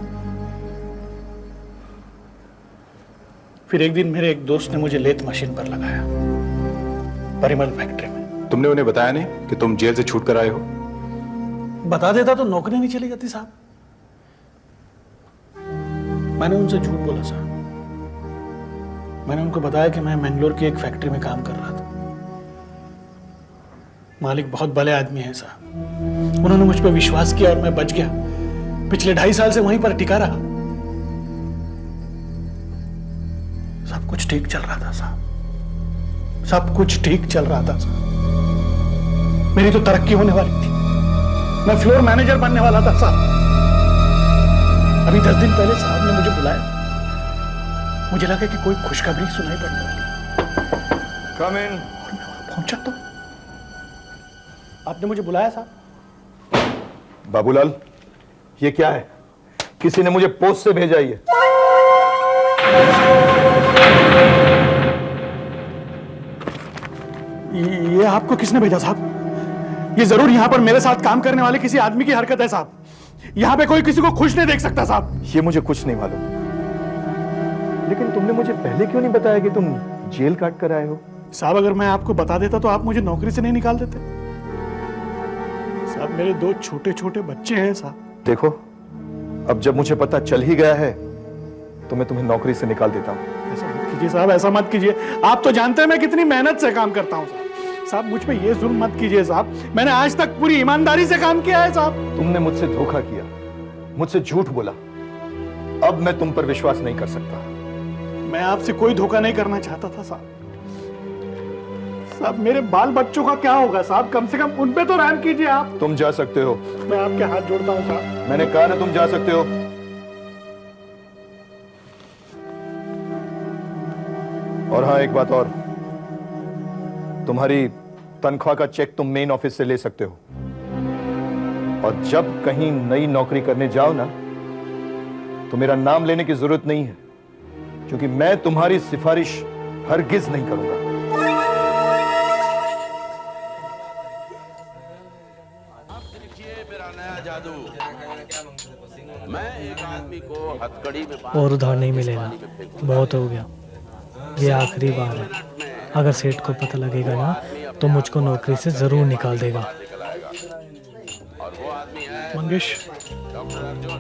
Speaker 16: फिर एक दिन मेरे एक दोस्त ने मुझे लेथ मशीन पर लगाया, परिमल फैक्ट्री में।
Speaker 3: तुमने उन्हें बताया नहीं कि तुम जेल से छूट कर आए हो?
Speaker 16: बता देता तो नौकरी नहीं चली जाती साहब। मैंने उनसे झूठ बोला साहब। मैंने उनको बताया कि मैं मैंगलोर की एक फैक्ट्री में काम कर रहा था। मालिक बहुत भले आदमी हैं साहब। उन्होंने मुझ पर विश्वास किया और मैं बच गया। पिछले 2.5 साल से वहीं पर टिका रहा। सब कुछ ठीक चल रहा था साहब, सब कुछ ठीक चल रहा था साहब। मेरी तो तरक्की होने वाली थी, मैं फ्लोर मैनेजर बनने वाला था साहब। अभी 10 दिन पहले साहब ने मुझे बुलाया। मुझे लगा कि कोई खुशखबरी सुनाई पड़ने वाली।
Speaker 2: कम इन।
Speaker 16: पहुंचा तो आपने मुझे बुलाया साहब।
Speaker 2: बाबूलाल, ये क्या है? किसी ने मुझे पोस्ट से भेजा ये।
Speaker 16: ये आपको किसने भेजा साहब? ये जरूर यहां पर मेरे साथ काम करने वाले किसी आदमी की हरकत है साहब। यहां पे कोई किसी को खुश नहीं देख सकता साहब।
Speaker 2: ये मुझे कुछ नहीं मालूम, लेकिन तुमने मुझे पहले क्यों नहीं बताया कि तुम जेल काट कर आए हो?
Speaker 16: साहब अगर मैं आपको बता देता तो आप मुझे नौकरी से नहीं निकाल देते साहब। मेरे 2 छोटे छोटे बच्चे हैं साहब।
Speaker 2: देखो, अब जब मुझे पता चल ही गया है तो मैं तुम्हें नौकरी से निकाल देता हूं।
Speaker 16: ऐसा मत कीजिए साहब, ऐसा मत कीजिए। आप तो जानते हैं मैं कितनी मेहनत से काम करता हूं साहब। साहब मुझ पे ये जुल्म मत कीजिए साहब। मैंने आज तक पूरी ईमानदारी से काम किया है साहब।
Speaker 2: तुमने मुझसे धोखा किया, मुझसे झूठ बोला। अब मैं तुम पर विश्वास नहीं कर सकता।
Speaker 16: मैं आपसे कोई धोखा नहीं करना चाहता था साहब। साहब मेरे बाल बच्चों का क्या होगा साहब? कम से कम उन पे तो रहम कीजिए आप।
Speaker 2: तुम जा सकते हो।
Speaker 16: मैं आपके हाथ जोड़ता हूं साहब।
Speaker 2: मैंने कहा ना तुम जा सकते हो। और हाँ, एक बात और, तुम्हारी तनख्वाह का चेक तुम मेन ऑफिस से ले सकते हो। और जब कहीं नई नौकरी करने जाओ ना, तो मेरा नाम लेने की जरूरत नहीं है, क्योंकि मैं तुम्हारी सिफारिश हरगिज नहीं करूंगा।
Speaker 17: मैं एक आदमी को हथकड़ी में
Speaker 18: और उधार नहीं मिलेगा, बहुत हो गया। ये आखिरी बार है। अगर सेठ को पता लगेगा ना तो मुझको नौकरी से जरूर निकाल देगा।
Speaker 16: मंगेश,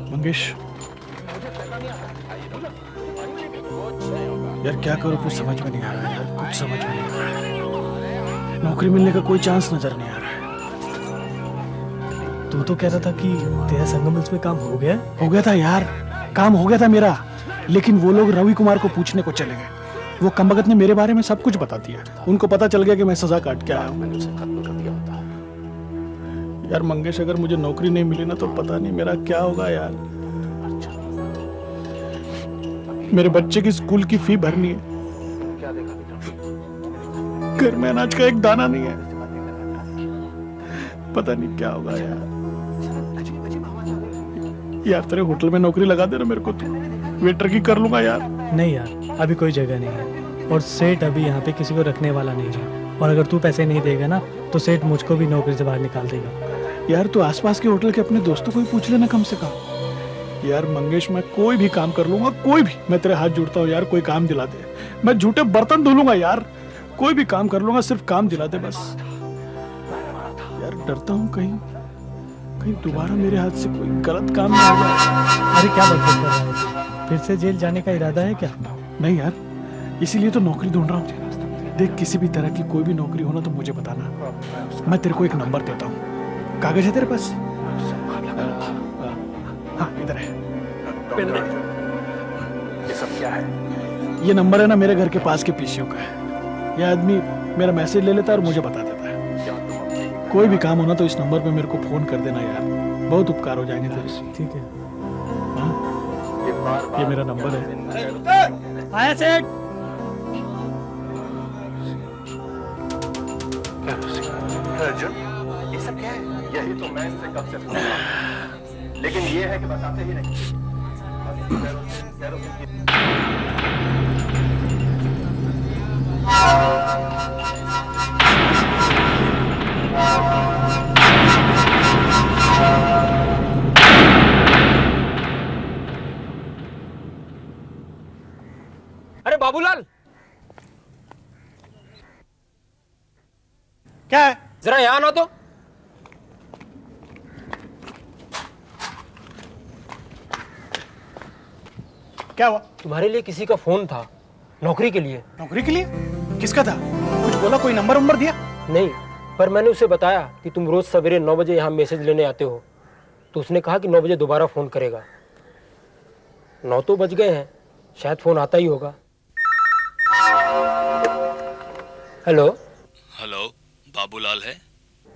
Speaker 16: मंगेश यार क्या करूं, कुछ समझ में नहीं आ रहा है यार, कुछ समझ में नहीं आ रहा है। नौकरी मिलने का कोई चांस नजर नहीं आ रहा है।
Speaker 18: तू तो कह रहा था कि तेरा संगम में काम हो गया?
Speaker 16: हो गया था यार, काम हो गया था मेरा। लेकिन वो लोग रवि कुमार को पूछने को चले गए। वो कमबख्त ने मेरे बारे में सब कुछ बता दिया। उनको पता चल गया कि मैं सजा काट के आया हूं। मैंने उसे खत्म कर दिया होता। यार मंगेश, अगर मुझे नौकरी नहीं मिली ना तो पता नहीं मेरा क्या होगा यार। मेरे बच्चे की स्कूल की फी भरनी है, घर में अनाज का एक दाना नहीं है। पता नहीं क्या होगा यार। यार तेरे होटल में नौकरी लगा दे ना मेरे को, तो वेटर की कर लूंगा यार।
Speaker 18: नहीं यार, अभी कोई जगह नहीं है और सेठ अभी यहाँ पे किसी को रखने वाला नहीं है। और अगर तू पैसे नहीं देगा ना तो सेठ मुझको भी नौकरी से बाहर निकाल देगा।
Speaker 16: यार तू आसपास के होटल के अपने दोस्तों को ही पूछ लेना कम से कम। यार मंगेश, मैं कोई भी काम कर लूंगा, कोई भी। मैं तेरे हाथ जुड़ता हूँ यार, कोई काम दिला दे। मैं झूठे बर्तन धो लूंगा यार, कोई भी काम कर लूंगा, सिर्फ काम दिला दे बस। यार डरता हूँ कहीं दोबारा मेरे हाथ से कोई गलत काम नहीं हो जाए।
Speaker 18: अरे क्या बकवास कर रहा है? फिर से जेल जाने का इरादा है क्या?
Speaker 16: नहीं यार, इसीलिए तो नौकरी ढूंढ रहा हूँ। देख, किसी भी तरह की कोई भी नौकरी होना तो मुझे बताना। मैं तेरे को एक नंबर देता हूँ। कागज है तेरे पास? हाँ इधर है।
Speaker 2: ये सब क्या है?
Speaker 16: ये नंबर है ना मेरे घर के पास के पीसीओ का है। यह आदमी मेरा मैसेज ले लेता है और मुझे बता देता है। कोई भी काम होना तो इस नंबर पे मेरे को फोन कर देना यार, बहुत उपकार हो जाएंगे तेरे।
Speaker 18: ठीक है।
Speaker 16: ये मेरा नंबर है।
Speaker 18: आया सेठ।
Speaker 2: ये सब क्या है? यही तो मैं इससे कब से पूछ रहा हूं। लेकिन ये है कि बताते ही नहीं।
Speaker 6: अरे बाबूलाल,
Speaker 16: क्या है?
Speaker 6: जरा यहाँ ना तो।
Speaker 12: क्या हुआ?
Speaker 6: तुम्हारे लिए किसी का फोन था, नौकरी के लिए।
Speaker 12: नौकरी के लिए? किसका था? कुछ बोला, कोई नंबर दिया?
Speaker 6: नहीं, पर मैंने उसे बताया कि तुम रोज सवेरे 9 बजे यहाँ मैसेज लेने आते हो, तो उसने कहा कि 9 बजे दोबारा फोन करेगा। 9 तो बज गए हैं, शायद फोन आता ही होगा। हेलो
Speaker 19: हेलो, बाबूलाल है?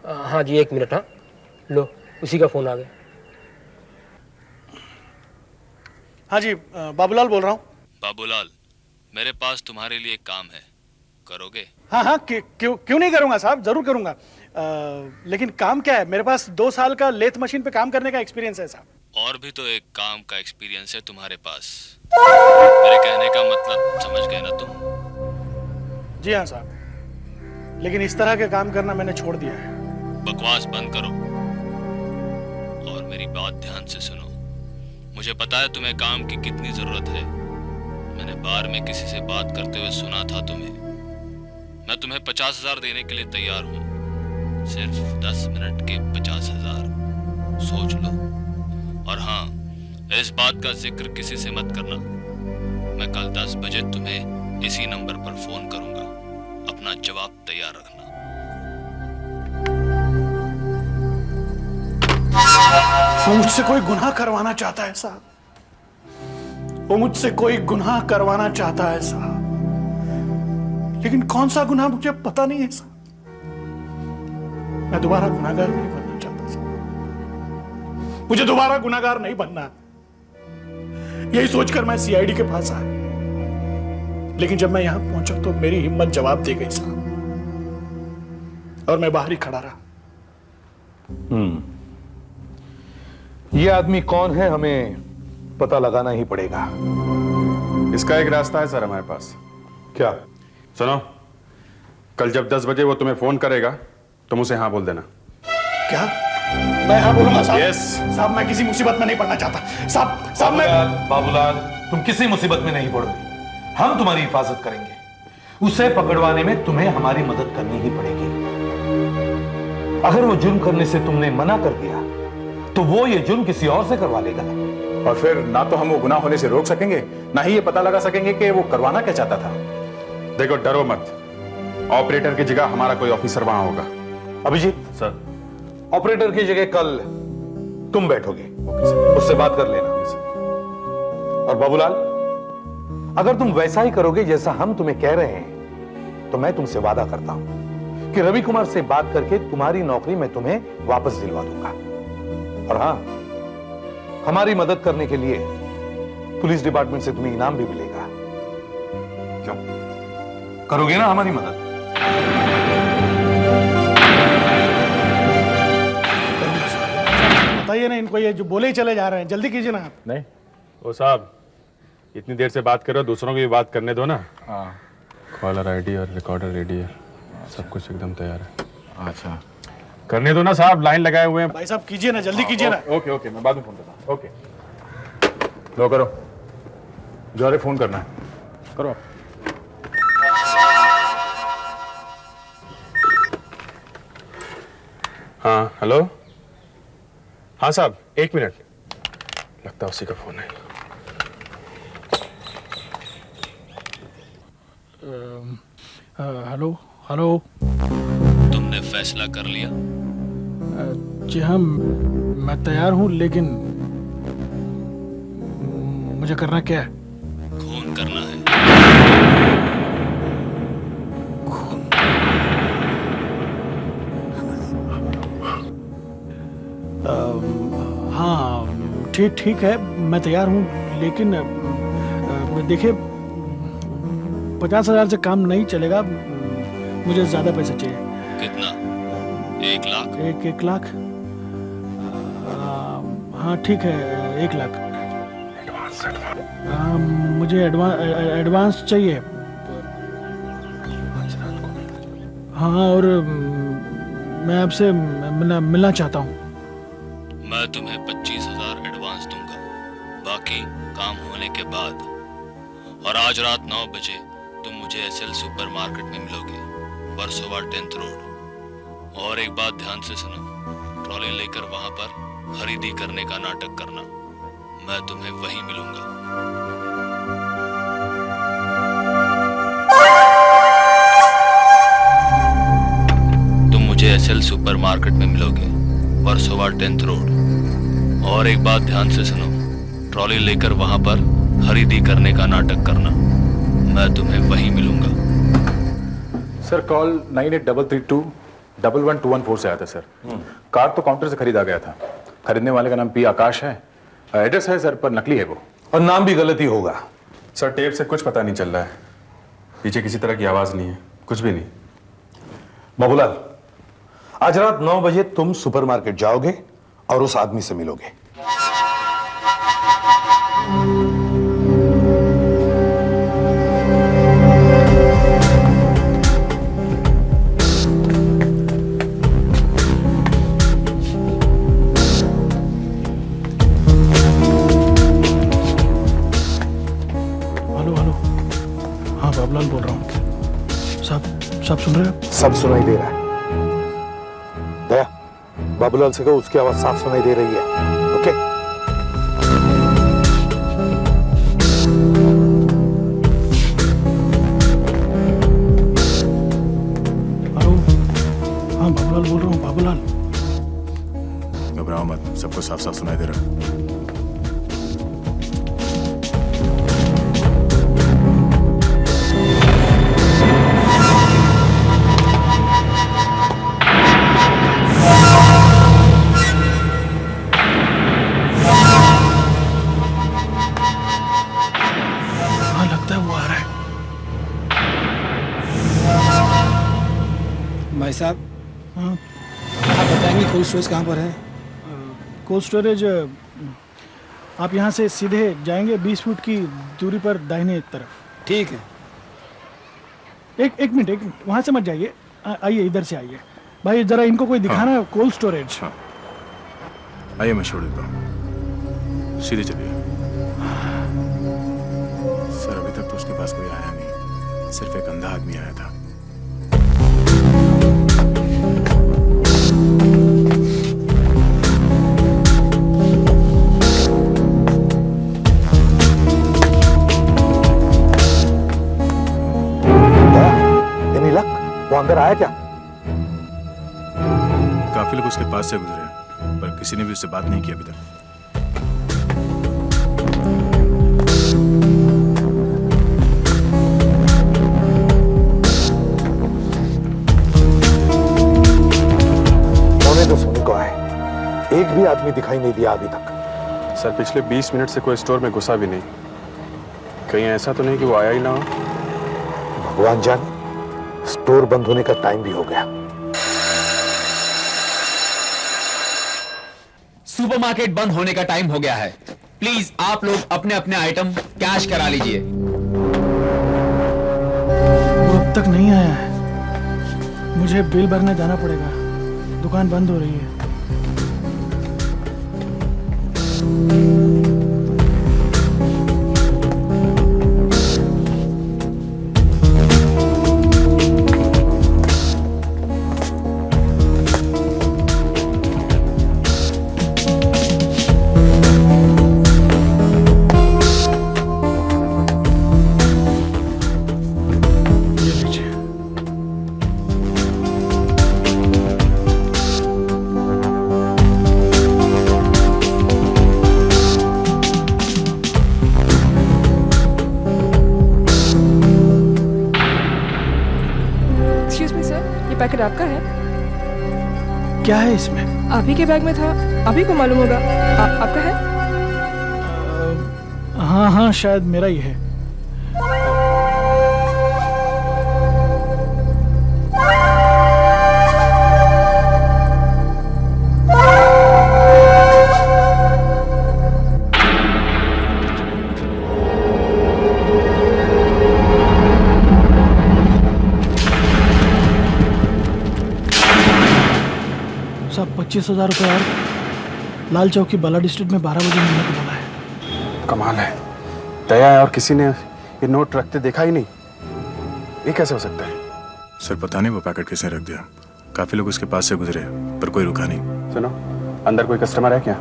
Speaker 6: हाँ जी, 1 मिनट। हाँ लो, उसी का फोन आ गया।
Speaker 12: हाँ जी, बाबूलाल बोल रहा हूँ।
Speaker 19: बाबूलाल, मेरे पास तुम्हारे लिए एक काम है, करोगे?
Speaker 12: हाँ, क्यों नहीं करूँगा साहब, जरूर करूँगा। लेकिन काम क्या है? मेरे पास 2 साल का लेथ मशीन पे काम करने का एक्सपीरियंस है साहब।
Speaker 19: और भी तो एक काम का एक्सपीरियंस है तुम्हारे पास। मेरे कहने का मतलब समझ गए ना तुम?
Speaker 12: जी हाँ साहब, लेकिन इस तरह के काम करना मैंने छोड़ दिया है।
Speaker 19: बकवास बंद करो और मेरी बात ध्यान से सुनो। मुझे पता है तुम्हें काम की कितनी जरूरत है। मैंने बार में किसी से बात करते हुए सुना था तुम्हें। मैं तुम्हें 50,000 देने के लिए तैयार हूँ, सिर्फ 10 मिनट के 50,000। सोच लो। और हाँ, इस बात का जिक्र किसी से मत करना। मैं कल 10 बजे तुम्हें इसी नंबर पर फोन करूंगा। अपना जवाब तैयार रखना।
Speaker 12: वो मुझसे कोई गुनाह करवाना चाहता है साहब, वो मुझसे कोई गुनाह करवाना चाहता है साहब, लेकिन कौन सा गुनाह मुझे पता नहीं है साहब। मैं दोबारा गुनाहगार नहीं बनना चाहता साहब, मुझे दोबारा गुनाहगार नहीं बनना। यही सोचकर मैं सीआईडी के पास आया, लेकिन जब मैं यहां पहुंचा तो मेरी हिम्मत जवाब दे गई साहब, और मैं बाहर ही खड़ा रहा।
Speaker 2: ये आदमी कौन है हमें पता लगाना ही पड़ेगा।
Speaker 4: इसका एक रास्ता है सर हमारे पास।
Speaker 2: क्या?
Speaker 4: सुनो, कल जब 10 बजे वो तुम्हें फोन करेगा तुम उसे हाँ बोल देना।
Speaker 12: क्या? मैं हाँ बोलूंगा साहब?
Speaker 4: यस।
Speaker 12: साहब, मैं किसी मुसीबत में नहीं पड़ना चाहता साहब। मैं
Speaker 2: बाबूलाल, तुम किसी मुसीबत में नहीं पड़ोगे। हम तुम्हारी हिफाजत करेंगे। उसे पकड़वाने में तुम्हें हमारी मदद करनी ही पड़ेगी। अगर वो जुर्म करने से तुमने मना कर दिया तो वो ये जुर्म किसी और से करवा लेगा,
Speaker 4: और फिर ना तो हम वो गुनाह होने से रोक सकेंगे, ना ही ये पता लगा सकेंगे कि वो करवाना क्या चाहता था। देखो, डरो मत। ऑपरेटर की जगह हमारा कोई ऑफिसर वहां होगा।
Speaker 2: अभिजीत सर, ऑपरेटर की जगह कल तुम बैठोगे, उससे बात कर लेना। और बाबूलाल, अगर तुम वैसा ही करोगे जैसा हम तुम्हें कह रहे हैं, तो मैं तुमसे वादा करता हूं कि रवि कुमार से बात करके तुम्हारी नौकरी मैं तुम्हें वापस दिलवा दूंगा। और हां, हमारी मदद करने के लिए पुलिस डिपार्टमेंट से तुम्हें इनाम भी मिलेगा। क्यों? करोगे ना हमारी मदद?
Speaker 12: बताइए ना इनको, ये जो बोले ही चले जा रहे हैं, जल्दी कीजिए ना आप।
Speaker 3: नहीं, ओ साहब, इतनी देर से बात कर रहे हो, दूसरों की भी बात करने दो ना। हाँ, कॉलर आईडी और रिकॉर्डर रेडी है, सब कुछ एकदम तैयार है। अच्छा, करने दो ना साहब, लाइन लगाए हुए हैं।
Speaker 12: भाई साहब कीजिए ना, जल्दी कीजिए ना।
Speaker 3: ओके ओके, मैं बाद में फोन करता हूँ। ओके, लो करो, जो फोन करना है करो आप। हाँ हेलो, हाँ साहब, 1 मिनट, लगता है उसी का फोन है।
Speaker 16: Hello hello.
Speaker 19: तुमने फैसला कर लिया?
Speaker 16: जी हाँ, मैं तैयार हूँ, लेकिन मुझे करना क्या है?
Speaker 19: खून करना है।
Speaker 16: हाँ ठीक है, मैं तैयार हूँ, लेकिन देखिए 50,000 से काम नहीं चलेगा, मुझे ज्यादा पैसे चाहिए।
Speaker 19: कितना? 1 लाख?
Speaker 16: 1 लाख? हाँ ठीक है, 1 लाख। मुझे एडवांस चाहिए। हाँ, और मैं आपसे मिलना चाहता हूँ।
Speaker 19: मैं तुम्हें 25,000 एडवांस दूंगा, बाकी काम होने के बाद। और आज रात 9 बजे तुम मुझे एसएल सुपरमार्केट में मिलोगे, वर्सोवा 10th रोड। और एक बात ध्यान से सुनो, ट्रॉली लेकर वहां पर खरीदी करने का नाटक करना। मैं तुम्हें वहीं मिलूंगा। एसएल सुपरमार्केट में मिलोगे, वर्सोवा 10th रोड। और एक बात ध्यान से सुनो, ट्रॉली लेकर वहां पर खरीदी करने का नाटक करना। मैं तुम्हें वहीं मिलूंगा।
Speaker 3: सर कॉल 9833211214 से आया था सर। कार तो काउंटर से खरीदा गया था। खरीदने वाले का नाम पी आकाश है। एड्रेस है सर, पर नकली है वो।
Speaker 2: और नाम भी गलती होगा।
Speaker 3: सर टेप से कुछ पता नहीं चल रहा है। पीछे किसी तरह की आवाज नहीं है, कुछ भी नहीं।
Speaker 2: बाबूलाल, आज रात 9 बजे तुम सुपरमार्केट जाओगे और उस आदमी से मिलोगे।
Speaker 16: बाबूलाल बोल रहा हूँ। सब सुन रहे हो?
Speaker 2: सब सुनाई दे रहा है। दया, बाबूलाल से कहो उसकी आवाज साफ सुनाई दे रही है। ओके?
Speaker 16: हेलो, हाँ बाबूलाल बोल रहा हूँ। बाबूलाल,
Speaker 3: घबराओ मत, सबको साफ साफ सुनाई दे रहा है।
Speaker 12: भाई साहब, आप बताएंगे कोल्ड स्टोरेज कहाँ पर है?
Speaker 16: कोल्ड स्टोरेज आप यहाँ से सीधे जाएंगे 20 फुट की दूरी पर दाहिने तरफ।
Speaker 12: ठीक है।
Speaker 16: एक मिनट, वहाँ से मत जाइए, आइए इधर से आइए। भाई जरा इनको कोई दिखाना कोल्ड स्टोरेज।
Speaker 3: आइए मैं छोड़ देता हूँ, सीधे चलिए। सर अभी तक तो उसके पास कोई आया नहीं, सिर्फ एक अंधा आदमी आया था।
Speaker 2: वो अंदर आया क्या?
Speaker 3: काफी लोग उसके पास से गुजरे, पर किसी ने भी उससे बात नहीं की अभी तक।
Speaker 2: सोने तो सोने को आए, एक भी आदमी दिखाई नहीं दिया अभी तक।
Speaker 3: सर पिछले 20 मिनट से कोई स्टोर में घुसा भी नहीं। कहीं ऐसा तो नहीं कि वो आया ही ना हो?
Speaker 2: भगवान जाने, स्टोर बंद होने का टाइम भी हो गया।
Speaker 20: सुपरमार्केट बंद होने का टाइम हो गया है। प्लीज आप लोग अपने अपने आइटम कैश करा लीजिए।
Speaker 16: वो अब तक नहीं आया है, मुझे बिल भरने जाना पड़ेगा। दुकान बंद हो रही है।
Speaker 21: पैकेट आपका है?
Speaker 16: क्या है इसमें?
Speaker 21: आप ही के बैग में था, आप ही को मालूम होगा। आपका है?
Speaker 16: हाँ शायद मेरा ही है। सब 25,000 रुपये और लाल चौक की बाला डिस्ट्रिक्ट में 12 बजे मिलने को बोला है।
Speaker 3: कमाल है, दया है और किसी ने ये नोट रखते देखा ही नहीं। ये कैसे हो सकता है? सर पता नहीं वो पैकेट किसने रख दिया। काफी लोग उसके पास से गुजरे पर कोई रुका नहीं। सुनो, अंदर कोई कस्टमर है क्या?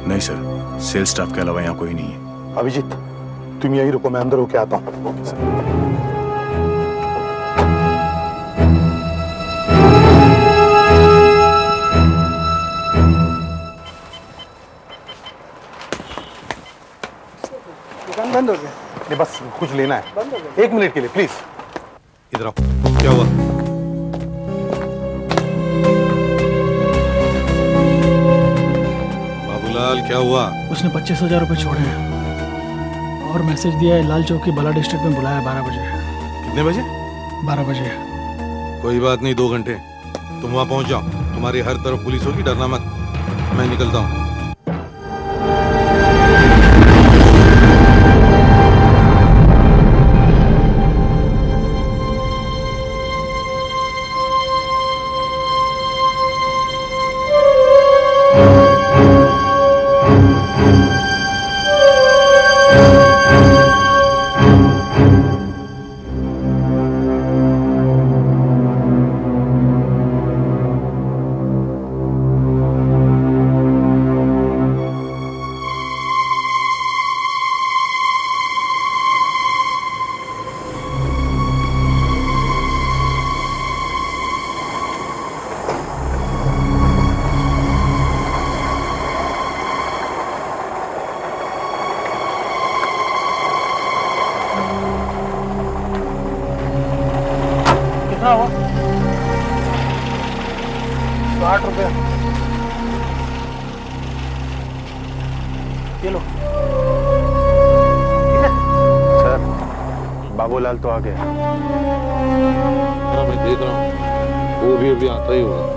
Speaker 3: नहीं सर, सेल्स स्टाफ के अलावा यहाँ कोई नहीं है।
Speaker 2: अभिजीत, तुम यहीं रुको, मैं अंदर होके आता हूँ।
Speaker 12: बंद हो गया।
Speaker 2: ये बस कुछ लेना है,
Speaker 12: बंद हो गया।
Speaker 2: 1 मिनट के लिए प्लीज। इधर आओ, क्या हुआ? बाबूलाल क्या हुआ?
Speaker 16: उसने 25,000 रुपए छोड़े हैं और मैसेज दिया है लाल चौक की बला डिस्ट्रिक्ट में बुलाया 12 बजे।
Speaker 2: कितने बजे?
Speaker 16: 12 बजे।
Speaker 2: कोई बात नहीं, 2 घंटे तुम वहां पहुंच जाओ। तुम्हारी हर तरफ पुलिस होगी, डरना मत। मैं निकलता हूं।
Speaker 12: कितना हुआ? 60 रुपया। ये लो।
Speaker 4: सर, बाबूलाल तो आ गया।
Speaker 2: हाँ, मैं देख रहा हूँ, वो भी अभी आता ही होगा।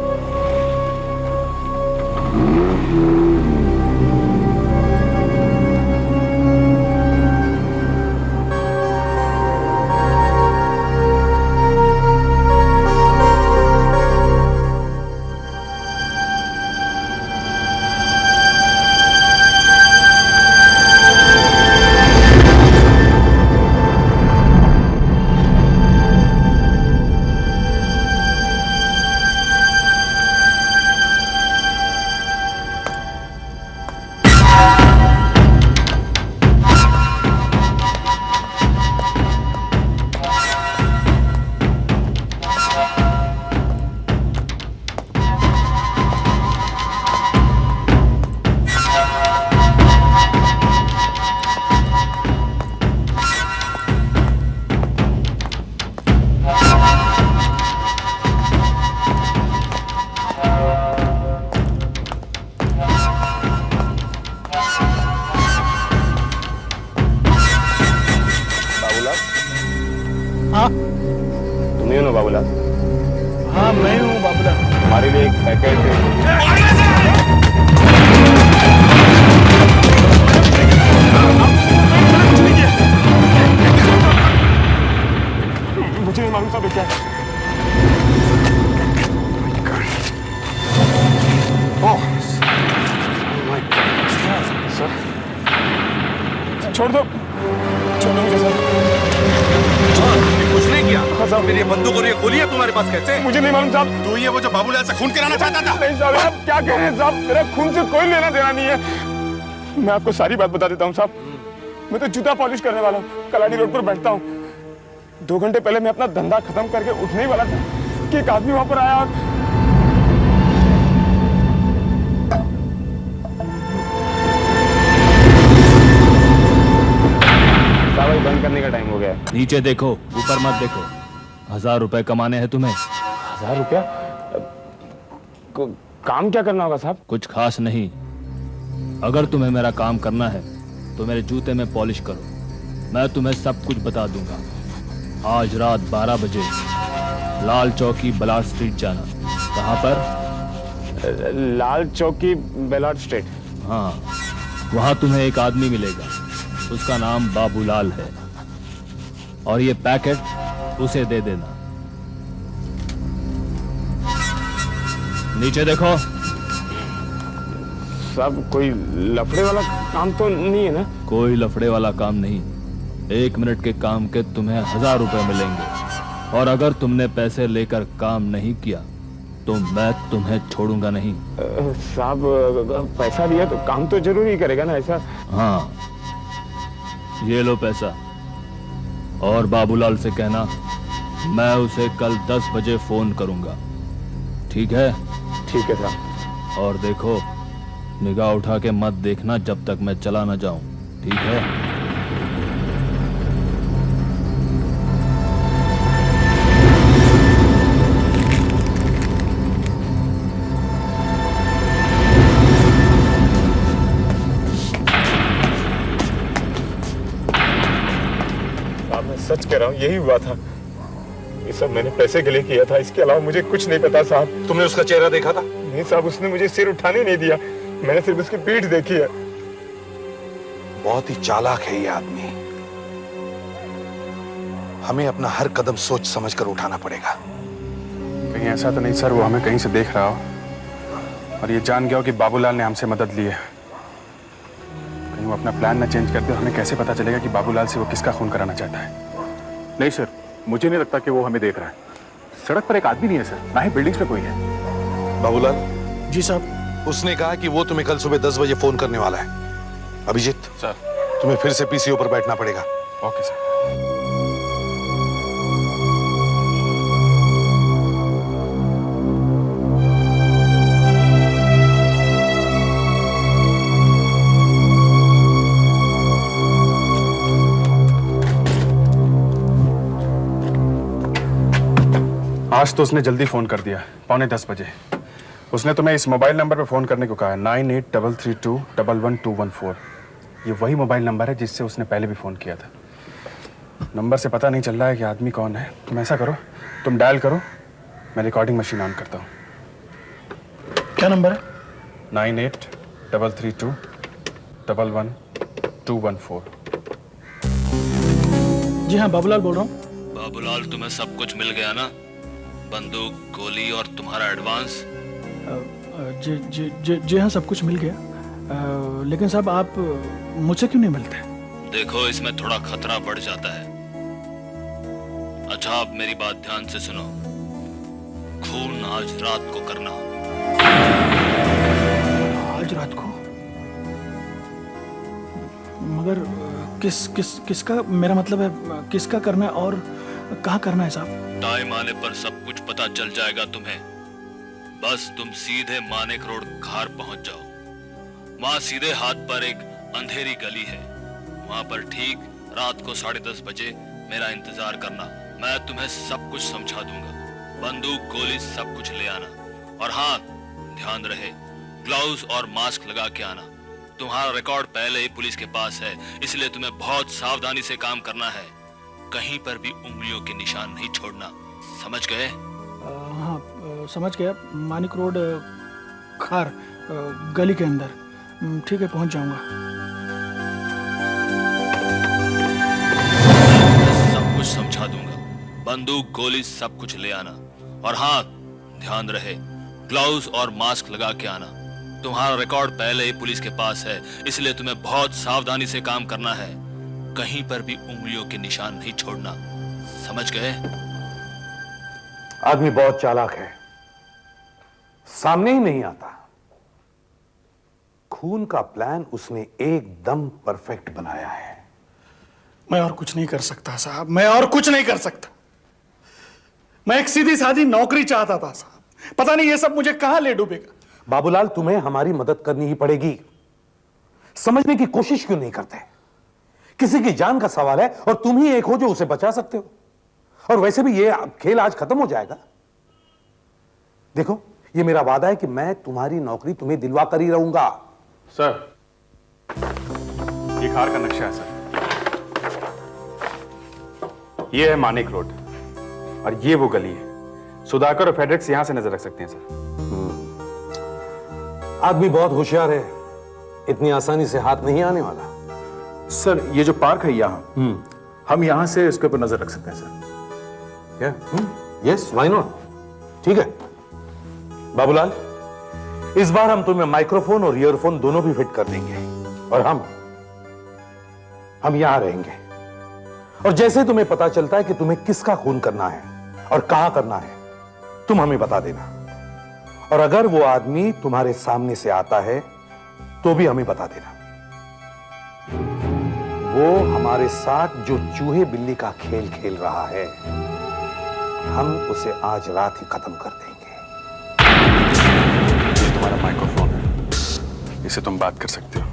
Speaker 4: तुम ही हो ना बाबूलाल?
Speaker 16: हाँ मैं हूँ बाबूलाल।
Speaker 4: हमारे लिए एक पैकेट
Speaker 8: मुझे नहीं मालूम साहब क्या है। सर छोड़ दो, छोड़ दो मुझे सर।
Speaker 4: कुछ नहीं किया।
Speaker 8: हाँ साहब,
Speaker 4: मेरी बंदूक और ये गोली है तुम्हारे पास कैसे?
Speaker 8: मुझे नहीं मालूम साहब।
Speaker 4: तू ये वो जो बाबूलाल से खून कराना चाहता था?
Speaker 8: नहीं साहब, आप क्या कह रहे हैं साहब? मेरा खून से कोई लेना देना नहीं है। मैं आपको सारी बात बता देता हूँ साहब। मैं तो जूता पॉलिश करने वाला हूँ, कलाड़ी रोड पर बैठता हूँ। 2 घंटे पहले मैं अपना धंधा खत्म करके उठने ही वाला था कि एक आदमी वहां पर आया और
Speaker 4: साहब बंद करने का टाइम हो गया है।
Speaker 19: नीचे देखो, ऊपर मत देखो। 1000 रुपए कमाने हैं तुम्हें।
Speaker 8: 1000 रुपया? काम क्या करना होगा साहब?
Speaker 19: कुछ खास नहीं। अगर तुम्हें मेरा काम करना है तो मेरे जूते में पॉलिश करो। मैं तुम्हें सब कुछ बता दूंगा। आज रात 12 बजे लाल चौकी बलाट स्ट्रीट जाना। कहाँ पर?
Speaker 8: लाल चौकी बेलाट स्ट्रीट।
Speaker 19: हाँ, वहां तुम्हें एक आदमी मिलेगा। उसका नाम बाबूलाल है और ये पैकेट उसे दे देना। नीचे देखो।
Speaker 8: साहब कोई लफड़े वाला काम तो नहीं है ना?
Speaker 19: कोई लफड़े वाला काम नहीं। 1 मिनट के काम के तुम्हें 1000 रुपए मिलेंगे और अगर तुमने पैसे लेकर काम नहीं किया तो मैं तुम्हें छोड़ूंगा नहीं।
Speaker 8: साहब पैसा दिया तो काम तो जरूर ही करेगा ना ऐसा?
Speaker 19: हाँ, ये लो पैसा और बाबूलाल से कहना मैं उसे कल 10 बजे फोन करूंगा। ठीक है?
Speaker 8: ठीक है साहब।
Speaker 19: और देखो, निगाह उठा के मत देखना जब तक मैं चला ना जाऊं। ठीक है?
Speaker 3: सच कह रहा हूँ, यही हुआ था। ये सब मैंने पैसे के लिए किया था, इसके अलावा मुझे कुछ नहीं पता साहब।
Speaker 2: तुमने उसका चेहरा देखा था?
Speaker 3: नहीं साहब, उसने मुझे सिर उठाने नहीं दिया, मैंने सिर्फ उसकी पीठ देखी है।
Speaker 2: बहुत ही चालाक है ये आदमी। हमें अपना हर कदम सोच समझकर उठाना पड़ेगा।
Speaker 4: कहीं ऐसा तो नहीं सर वो हमें कहीं से देख रहा हो और ये जान गया हो कि बाबूलाल ने हमसे मदद ली है। कहीं वो अपना प्लान न चेंज कर दे और हमें कैसे पता चलेगा कि बाबूलाल से वो किसका खून कराना चाहता है।
Speaker 3: नहीं सर, मुझे नहीं लगता कि वो हमें देख रहा है। सड़क पर एक आदमी नहीं है सर, ना ही बिल्डिंग्स पे कोई है।
Speaker 2: बाबूलाल।
Speaker 16: जी साहब।
Speaker 2: उसने कहा कि वो तुम्हें कल सुबह 10 बजे फोन करने वाला है। अभिजीत
Speaker 3: सर,
Speaker 2: तुम्हें फिर से पीसीओ पर बैठना पड़ेगा।
Speaker 3: Okay sir.
Speaker 4: आज तो उसने जल्दी फोन कर दिया, 9:45 बजे। उसने तुम्हें इस मोबाइल नंबर पे फोन करने को कहा है, 9833211214। ये वही मोबाइल नंबर है जिससे उसने पहले भी फोन किया था। नंबर से पता नहीं चल रहा है कि आदमी कौन है। तुम ऐसा करो, तुम डायल करो, मैं रिकॉर्डिंग मशीन ऑन करता हूँ।
Speaker 16: क्या नंबर है?
Speaker 4: 9833211214।
Speaker 16: जी हाँ, बाबूलाल बोल रहा हूँ।
Speaker 19: बाबूलाल, तुम्हें सब कुछ मिल गया ना? बंदूक, गोली और तुम्हारा एडवांस?
Speaker 16: जी जी जी जी हाँ, सब कुछ मिल गया। लेकिन साहब आप मुझसे क्यों नहीं मिलते?
Speaker 19: देखो, इसमें थोड़ा खतरा बढ़ जाता है। अच्छा, आप मेरी बात ध्यान से सुनो। खून आज रात को करना।
Speaker 16: आज रात को? मगर किसका, मेरा मतलब है किसका करना है और कहाँ करना है साहब?
Speaker 19: टाइम आने पर सब कुछ पता चल जाएगा तुम्हें। बस तुम सीधे मानेक रोड खार पहुंच जाओ। वहां सीधे हाथ पर एक अंधेरी गली है। वहां पर ठीक रात को 10:30 बजे मेरा इंतजार करना। मैं तुम्हें सब कुछ समझा दूंगा। बंदूक, गोली सब कुछ ले आना। और हाँ, ध्यान रहे, ग्लव्स और मास्क लगा के आना। तुम्हारा रिकॉर्ड पहले ही पुलिस के पास है, इसलिए तुम्हें बहुत सावधानी से काम करना है। कहीं पर भी उंगलियों के निशान नहीं छोड़ना। समझ गए?
Speaker 16: हाँ, समझ गया। मानिक रोड खार गली के अंदर। ठीक है, पहुंच जाऊंगा।
Speaker 19: सब कुछ समझा दूंगा। बंदूक, गोली सब कुछ ले आना। और हाँ, ध्यान रहे, ग्लव्स और मास्क लगा के आना। तुम्हारा रिकॉर्ड पहले ही पुलिस के पास है, इसलिए तुम्हें बहुत सावधानी से काम करना है। कहीं पर भी उंगलियों के निशान नहीं छोड़ना। समझ गए?
Speaker 2: आदमी बहुत चालाक है, सामने ही नहीं आता। खून का प्लान उसने एकदम परफेक्ट बनाया है।
Speaker 16: मैं और कुछ नहीं कर सकता साहब, मैं और कुछ नहीं कर सकता। मैं एक सीधी सादी नौकरी चाहता था साहब। पता नहीं ये सब मुझे कहां ले डूबेगा।
Speaker 2: बाबूलाल, तुम्हें हमारी मदद करनी ही पड़ेगी। समझने की कोशिश क्यों नहीं करते? किसी की जान का सवाल है और तुम ही एक हो जो उसे बचा सकते हो। और वैसे भी ये खेल आज खत्म हो जाएगा। देखो, ये मेरा वादा है कि मैं तुम्हारी नौकरी तुम्हें दिलवा कर ही रहूंगा।
Speaker 4: सर, ये कार का नक्शा है सर। ये है मानेक रोड और ये वो गली है। सुधाकर और फेडरिक्स यहां से नजर रख सकते हैं सर।
Speaker 2: आदमी बहुत होशियार है, इतनी आसानी से हाथ नहीं आने वाला।
Speaker 3: सर, ये जो पार्क है यहाँ, हम यहाँ से इसके ऊपर नजर रख सकते हैं सर।
Speaker 2: Yes, why not? ठीक है बाबूलाल, इस बार हम तुम्हें माइक्रोफोन और ईयरफोन दोनों भी फिट कर देंगे और हम यहां रहेंगे। और जैसे तुम्हें पता चलता है कि तुम्हें किसका खून करना है और कहां करना है, तुम हमें बता देना। और अगर वो आदमी तुम्हारे सामने से आता है तो भी हमें बता देना। वो हमारे साथ जो चूहे बिल्ली का खेल खेल रहा है, हम उसे आज रात ही खत्म कर देंगे।
Speaker 4: ये तुम्हारा माइक्रोफोन है, इसे तुम बात कर सकते हो।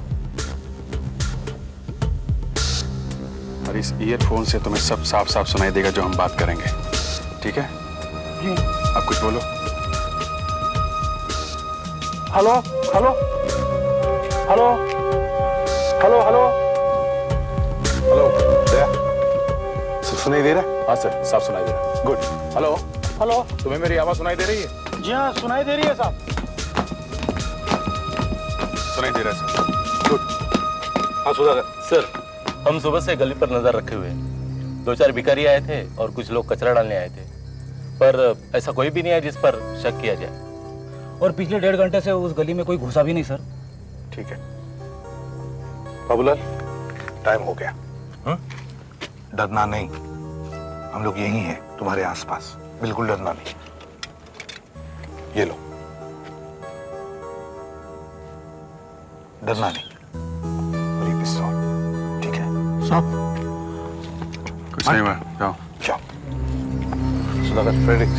Speaker 4: और इस ईयरफोन से तुम्हें सब साफ साफ सुनाई देगा जो हम बात करेंगे। ठीक है? आप कुछ बोलो।
Speaker 2: Hello hello hello hello hello hello, Daya, सिर्फ सुनाई दे रहा है?
Speaker 3: हाँ सर, साफ सुनाई दे रहा है। गुड। हेलो
Speaker 12: हेलो,
Speaker 3: तुम्हें मेरी आवाज सुनाई दे रही है?
Speaker 12: जी हाँ सुनाई दे रही है साहब।
Speaker 2: सुनाई दे रहा है सर। गुड। हाँ सुधाकर।
Speaker 5: सर, हम सुबह से गली पर नजर रखे हुए हैं। 2-4 भिखारी आए थे और कुछ लोग कचरा डालने आए थे, पर ऐसा कोई भी नहीं है जिस पर शक किया जाए।
Speaker 13: और पिछले 1.5 घंटे से उस गली में कोई घुसा भी नहीं सर।
Speaker 2: ठीक है बाबूलाल, टाइम हो गया। डरना नहीं, हम लोग यही हैं तुम्हारे आसपास, बिल्कुल डरना नहीं। ये लो, डरना नहीं। और ये पिस्तौल, ठीक है?
Speaker 12: साहब
Speaker 2: कुछ नहीं हुआ, जाओ जाओ। सुधाकर, फ्रेडरिक।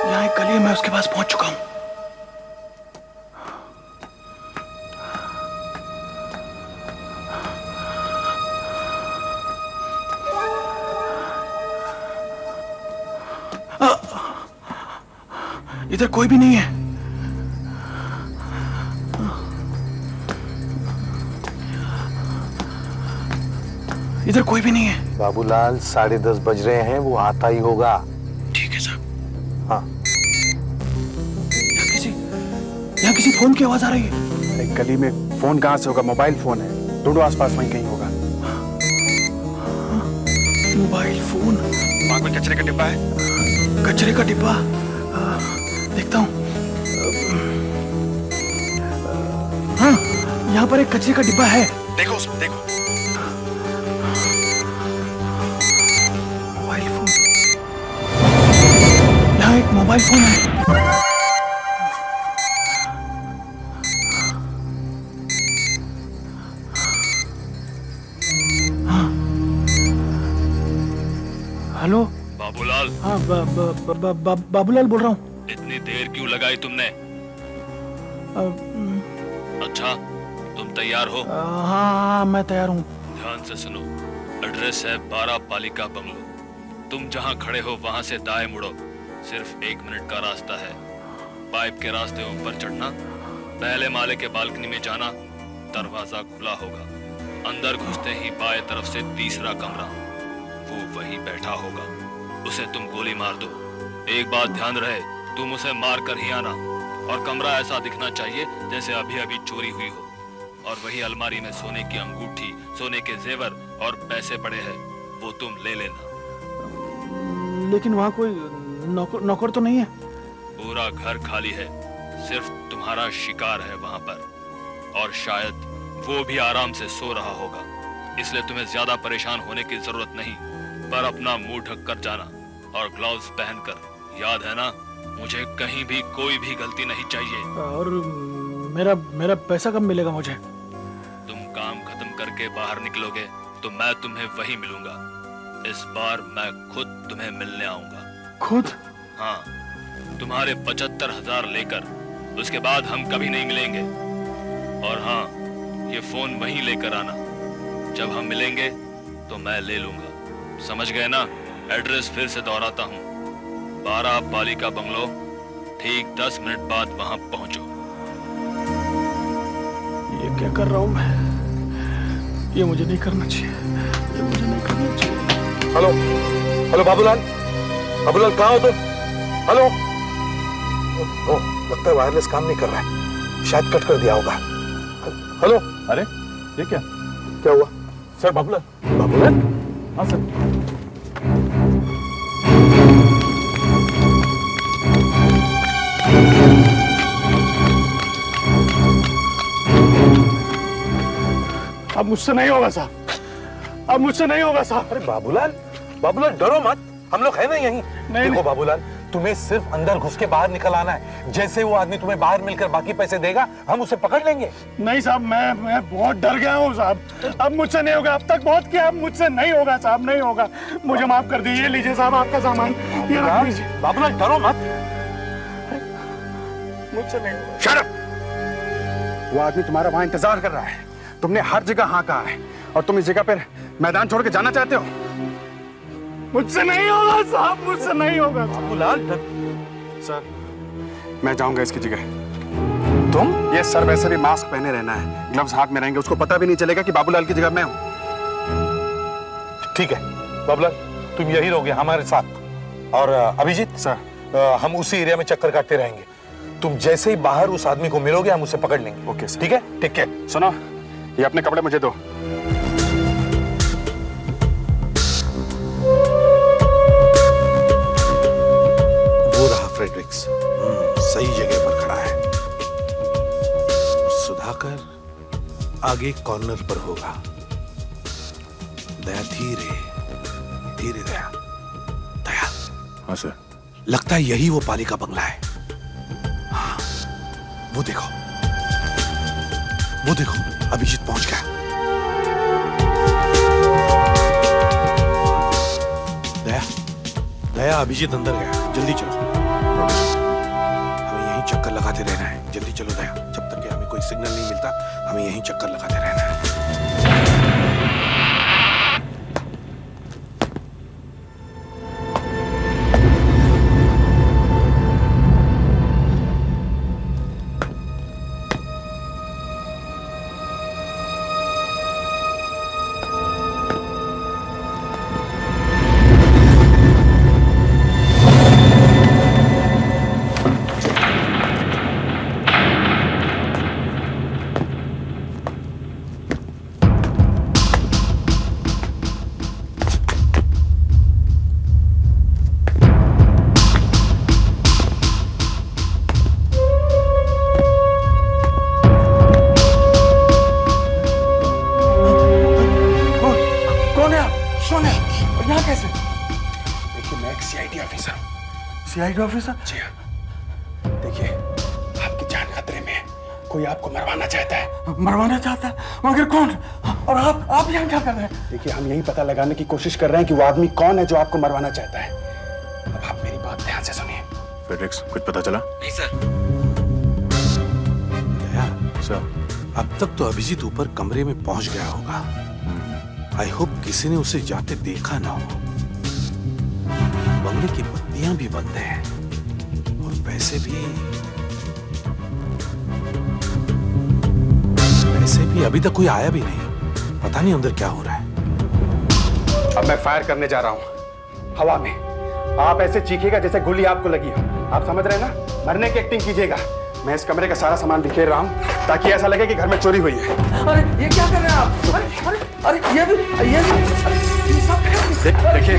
Speaker 16: यहाँ एक गली है, मैं उसके पास पहुंच चुका हूं। इधर कोई भी नहीं है। इधर कोई भी नहीं है।
Speaker 2: बाबूलाल, 10:30 बज रहे हैं, वो आता ही होगा।
Speaker 16: ठीक है साहब।
Speaker 2: हाँ।
Speaker 16: यहाँ किसी फोन की आवाज आ रही है।
Speaker 4: एक गली में फोन कहाँ से होगा? मोबाइल फोन है, ढूंढो आसपास वहीं कहीं होगा।
Speaker 16: Mobile phone.
Speaker 4: वहाँ कोई कचरे का डिब्बा है?
Speaker 16: कचरे का डिब्बा देखता हूँ। हाँ, यहाँ पर एक कचरे का डिब्बा है।
Speaker 4: देखो उसमें, देखो।
Speaker 16: मोबाइल फोन, यहाँ एक मोबाइल फोन है। हेलो
Speaker 19: बाबूलाल।
Speaker 16: हाँ, बाबूलाल बोल रहा हूँ।
Speaker 19: इतनी देर क्यों लगाई तुमने? अच्छा, तुम तैयार हो?
Speaker 16: हाँ, मैं तैयार हूँ।
Speaker 19: ध्यान से सुनो। एड्रेस है 12 पालिका बंगलो। तुम जहाँ खड़े हो वहां से दाएं मुड़ो। सिर्फ 1 मिनट का रास्ता है। पाइप के रास्ते ऊपर चढ़ना, पहले माले के बालकनी में जाना, दरवाजा खुला होगा। अंदर घुसते ही बाएं तरफ से तीसरा कमरा, वो वही बैठा होगा। उसे तुम गोली मार दो। एक बात ध्यान रहे, तुम उसे मार कर ही आना, और कमरा ऐसा दिखना चाहिए जैसे अभी अभी चोरी हुई हो। और वही अलमारी में सोने की अंगूठी, सोने के जेवर और पैसे पड़े हैं, वो तुम ले लेना।
Speaker 16: लेकिन वहाँ कोई नौकर तो नहीं है?
Speaker 19: पूरा घर खाली है, सिर्फ तुम्हारा शिकार है वहां पर, और शायद वो भी आराम से सो रहा होगा। इसलिए तुम्हें ज्यादा परेशान होने की जरूरत नहीं, पर अपना मुंह ढक कर जाना और ग्लव्स पहनकर। याद है ना, मुझे कहीं भी कोई भी गलती नहीं चाहिए।
Speaker 16: और मेरा पैसा कब मिलेगा मुझे?
Speaker 19: तुम काम खत्म करके बाहर निकलोगे तो मैं तुम्हें वहीं मिलूंगा। इस बार मैं खुद तुम्हें मिलने आऊंगा।
Speaker 16: खुद?
Speaker 19: हाँ, तुम्हारे 75,000 लेकर। उसके बाद हम कभी नहीं मिलेंगे। और हाँ, ये फोन वहीं लेकर आना। जब हम मिलेंगे तो मैं ले लूंगा। समझ गए ना? एड्रेस फिर से दोहराता हूँ, 12 पालिका बंगलो। ठीक 10 मिनट बाद वहां पहुंचो।
Speaker 16: ये क्या कर रहा हूँ मैं? ये मुझे नहीं करना चाहिए, ये मुझे नहीं करना चाहिए।
Speaker 2: हेलो हेलो बाबूलाल, बाबूलाल कहाँ हो तुम? हेलो। ओह, लगता है वायरलेस काम नहीं कर रहा है, शायद कट कर दिया होगा। हेलो।
Speaker 3: अरे ये क्या
Speaker 2: क्या हुआ?
Speaker 3: सर, बाबूलाल।
Speaker 2: बाबूलाल?
Speaker 3: हाँ सर।
Speaker 2: अब मुझसे नहीं होगा साहब, अब मुझसे नहीं होगा साहब। अरे बाबूलाल, बाबूलाल डरो मत, हम लोग हैं ना यहीं। देखो बाबूलाल, तुम्हें सिर्फ अंदर घुस के बाहर निकल आना है। जैसे वो आदमी तुम्हें बाहर मिलकर बाकी पैसे देगा, हम उसे पकड़ लेंगे।
Speaker 8: नहीं साहब, मैं बहुत डर गया हूँ साहब। अब मुझसे नहीं होगा, अब तक बहुत किया, अब मुझसे नहीं होगा साहब, नहीं होगा। मुझे माफ कर दीजिए। लीजिए साहब आपका सामान, ये रख लीजिए।
Speaker 2: बाबूलाल डरो मत,
Speaker 8: मुझसे नहीं होगा। Shut up! वो आदमी तुम्हारा वहां इंतजार कर रहा है। तुमने हर जगह हाँ कहा है और तुम इस जगह पर मैदान छोड़ के जाना चाहते हो। मुझसे नहीं होगा साहब, मुझसे नहीं होगा।
Speaker 2: बाबूलाल
Speaker 8: सर, मैं जाऊंगा इसकी जगह। तुम? ये सर, वैसे भी मास्क पहने रहना है, ग्लव्स हाथ में रहेंगे, उसको पता भी नहीं चलेगा कि बाबूलाल की जगह मैं हूं।
Speaker 2: ठीक है बाबूलाल, तुम यही रहोगे हमारे साथ। और अभिजीत
Speaker 8: सर,
Speaker 2: हम उसी एरिया में चक्कर काटते रहेंगे। तुम जैसे ही बाहर उस आदमी को मिलोगे, हम उसे पकड़ लेंगे।
Speaker 8: Okay sir.
Speaker 2: ठीक है, टेक केयर।
Speaker 8: सुनो, ये अपने कपड़े मुझे दो।
Speaker 11: वो रहा फ्रेडरिक्स, सही जगह पर खड़ा है। और सुधाकर आगे कॉर्नर पर होगा। दया धीरे धीरे, दया दया।
Speaker 3: हाँ सर।
Speaker 11: लगता है यही वो पालिका बंगला है। हाँ, वो देखो, वो देखो, अभिजीत पहुंच गया। दया दया, अभिजीत अंदर गया, जल्दी चलो। हमें यहीं चक्कर लगाते रहना है। जल्दी चलो दया, जब तक कि हमें कोई सिग्नल नहीं मिलता, हमें यहीं चक्कर लगाते रहना है।
Speaker 8: CID officer? जी हाँ। देखिए, आपकी जान खतरे में है। कोई आपको मरवाना चाहता है। मरवाना चाहता है? मगर कौन? और आप यहाँ क्या कर रहे हैं? देखिए, हम यही पता लगाने की कोशिश कर रहे हैं कि वो आदमी कौन है जो आपको मरवाना चाहता है। अब आप मेरी बात ध्यान से सुनिए।
Speaker 3: फ्रेडरिक्स, कुछ पता चला?
Speaker 11: नहीं सर। दया
Speaker 3: सर,
Speaker 11: अब तक तो अभिजीत ऊपर कमरे में पहुंच गया होगा। आई होप किसी ने उसे जाते देखा ना हो। बंगले की बत्तियां भी बंद हैं और वैसे भी अभी तक कोई आया भी नहीं। पता नहीं अंदर क्या हो रहा है।
Speaker 8: अब मैं फायर करने जा रहा हूँ हवा में। आप ऐसे चीखेगा जैसे गोली आपको लगी हो। आप समझ रहे हैं ना? मरने की एक्टिंग कीजिएगा। मैं इस कमरे का सारा सामान बिखेर रहा हूँ ताकि ऐसा लगे कि घर में चोरी हुई है।
Speaker 12: अरे ये क्या कर रहे हैं आप? अरे ये भी
Speaker 8: देखिए,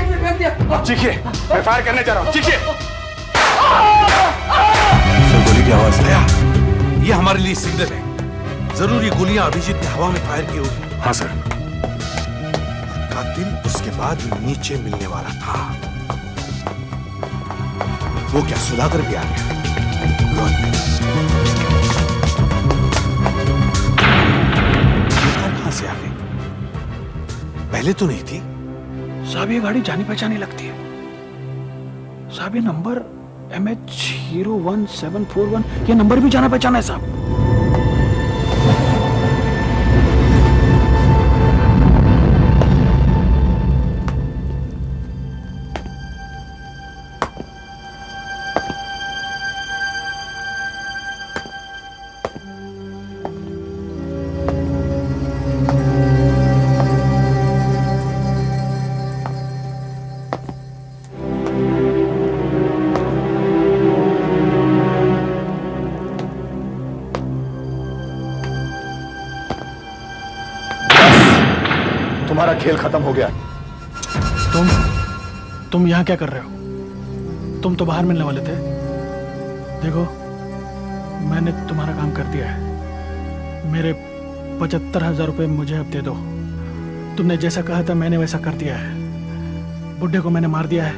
Speaker 8: चीखिए, मैं फायर करने जा रहा हूँ, चीखिए।
Speaker 11: सर, गोली की आवाज आया। ये हमारे लिए सिग्नल है। जरूर ये गोलियां अभिजीत ने हवा में फायर की होगी।
Speaker 3: हाँ सर।
Speaker 11: कातिल उसके बाद नीचे मिलने वाला था। वो क्या सुधाकर भी आ गया? कहां से आ गई? पहले तो नहीं थी।
Speaker 16: साहब, ये गाड़ी जानी पहचानी लगती है। साहब, ये नंबर MH01741, ये नंबर भी जाना पहचाना है साहब।
Speaker 8: तुम्हारा खेल खत्म हो गया।
Speaker 16: तुम यहाँ क्या कर रहे हो? तुम तो बाहर मिलने वाले थे। देखो, मैंने तुम्हारा काम कर दिया है। मेरे 75,000 रुपये मुझे अब दे दो। तुमने जैसा कहा था मैंने वैसा कर दिया है। बुड्ढे को मैंने मार दिया है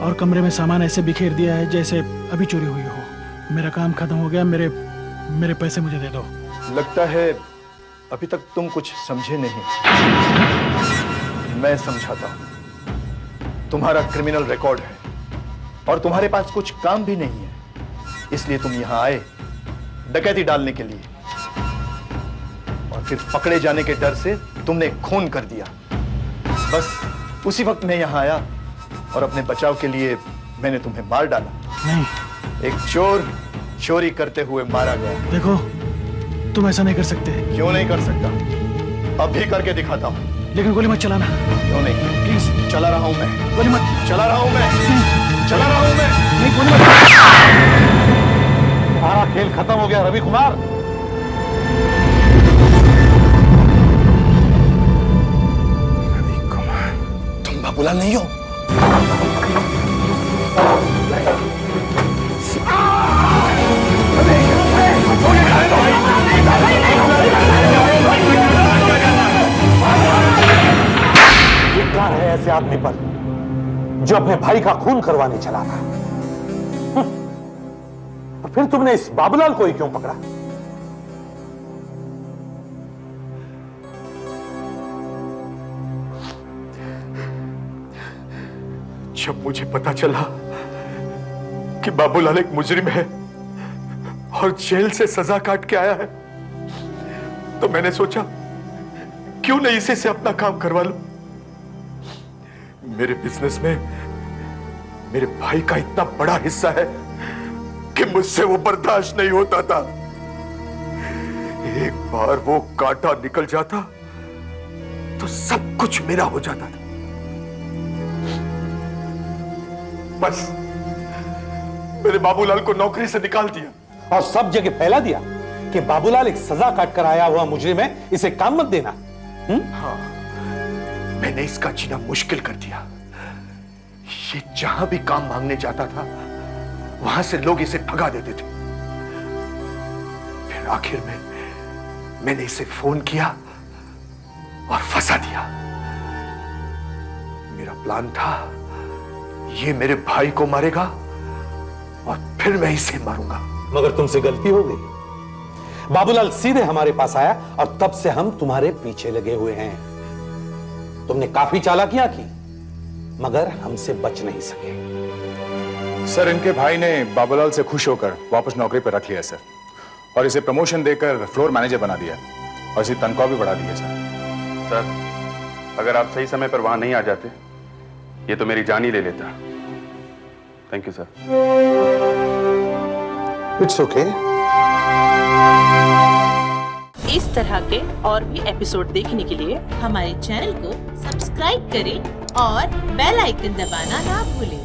Speaker 16: और कमरे में सामान ऐसे बिखेर दिया है जैसे अभी चोरी हुई हो। मेरा काम खत्म हो गया, मेरे पैसे मुझे दे दो।
Speaker 9: लगता है अभी तक तुम कुछ समझे नहीं। मैं समझाता हूं। तुम्हारा क्रिमिनल रिकॉर्ड है और तुम्हारे पास कुछ काम भी नहीं है, इसलिए तुम यहां आए डकैती डालने के लिए, और फिर पकड़े जाने के डर से तुमने खून कर दिया। बस उसी वक्त मैं यहां आया और अपने बचाव के लिए मैंने तुम्हें मार डाला।
Speaker 16: नहीं,
Speaker 9: एक चोर चोरी करते हुए मारा गया।
Speaker 16: देखो, तुम ऐसा नहीं कर सकते।
Speaker 9: क्यों नहीं कर सकता? अब भी करके दिखाता हूं।
Speaker 16: लेकिन गोली मत चलाना।
Speaker 9: क्यों नहीं?
Speaker 16: प्लीज।
Speaker 9: चला रहा हूं मैं।
Speaker 16: गोली मत।
Speaker 9: चला रहा हूं मैं। चला रहा हूं मैं।
Speaker 16: नहीं, गोली मत।
Speaker 2: तुम्हारा खेल खत्म हो गया रवि कुमार।
Speaker 9: रवि कुमार, तुम बाबूलाल नहीं हो?
Speaker 2: धिक्कार है ऐसे आदमी पर जो अपने भाई का खून करवाने चला था। और फिर तुमने इस बाबूलाल को ही क्यों पकड़ा?
Speaker 9: जब मुझे पता चला कि बाबूलाल एक मुजरिम है और जेल से सजा काट के आया है, तो मैंने सोचा क्यों नहीं इसी से अपना काम करवा लूं। मेरे बिजनेस में मेरे भाई का इतना बड़ा हिस्सा है कि मुझसे वो बर्दाश्त नहीं होता था। एक बार वो कांटा निकल जाता तो सब कुछ मेरा हो जाता था। बस मैंने बाबूलाल को नौकरी से निकाल दिया
Speaker 2: और सब जगह फैला दिया कि बाबूलाल एक सजा काट कर आया हुआ मुजरिम है, इसे काम मत देना।
Speaker 9: हाँ, मैंने इसका जीना मुश्किल कर दिया। ये जहां भी काम मांगने जाता था वहां से लोग इसे भगा देते थे। फिर आखिर में मैंने इसे फोन किया और फंसा दिया। मेरा प्लान था ये मेरे भाई को मारेगा और फिर मैं इसे मारूंगा।
Speaker 2: मगर तुमसे गलती हो गई। बाबूलाल सीधे हमारे पास आया और तब से हम तुम्हारे पीछे लगे हुए हैं। तुमने काफी चालाकियां की मगर हमसे बच नहीं सके।
Speaker 3: सर, इनके भाई ने बाबूलाल से खुश होकर वापस नौकरी पर रख लिया सर, और इसे प्रमोशन देकर फ्लोर मैनेजर बना दिया और इसी तनख्वाह भी बढ़ा दी है सर।
Speaker 22: सर, अगर आप सही समय पर वहां नहीं आ जाते ये तो मेरी जान ही ले लेता। Thank you sir.
Speaker 2: It's okay.
Speaker 23: इस तरह के और भी एपिसोड देखने के लिए हमारे चैनल को सब्सक्राइब करें और बेल आइकन दबाना ना भूलें।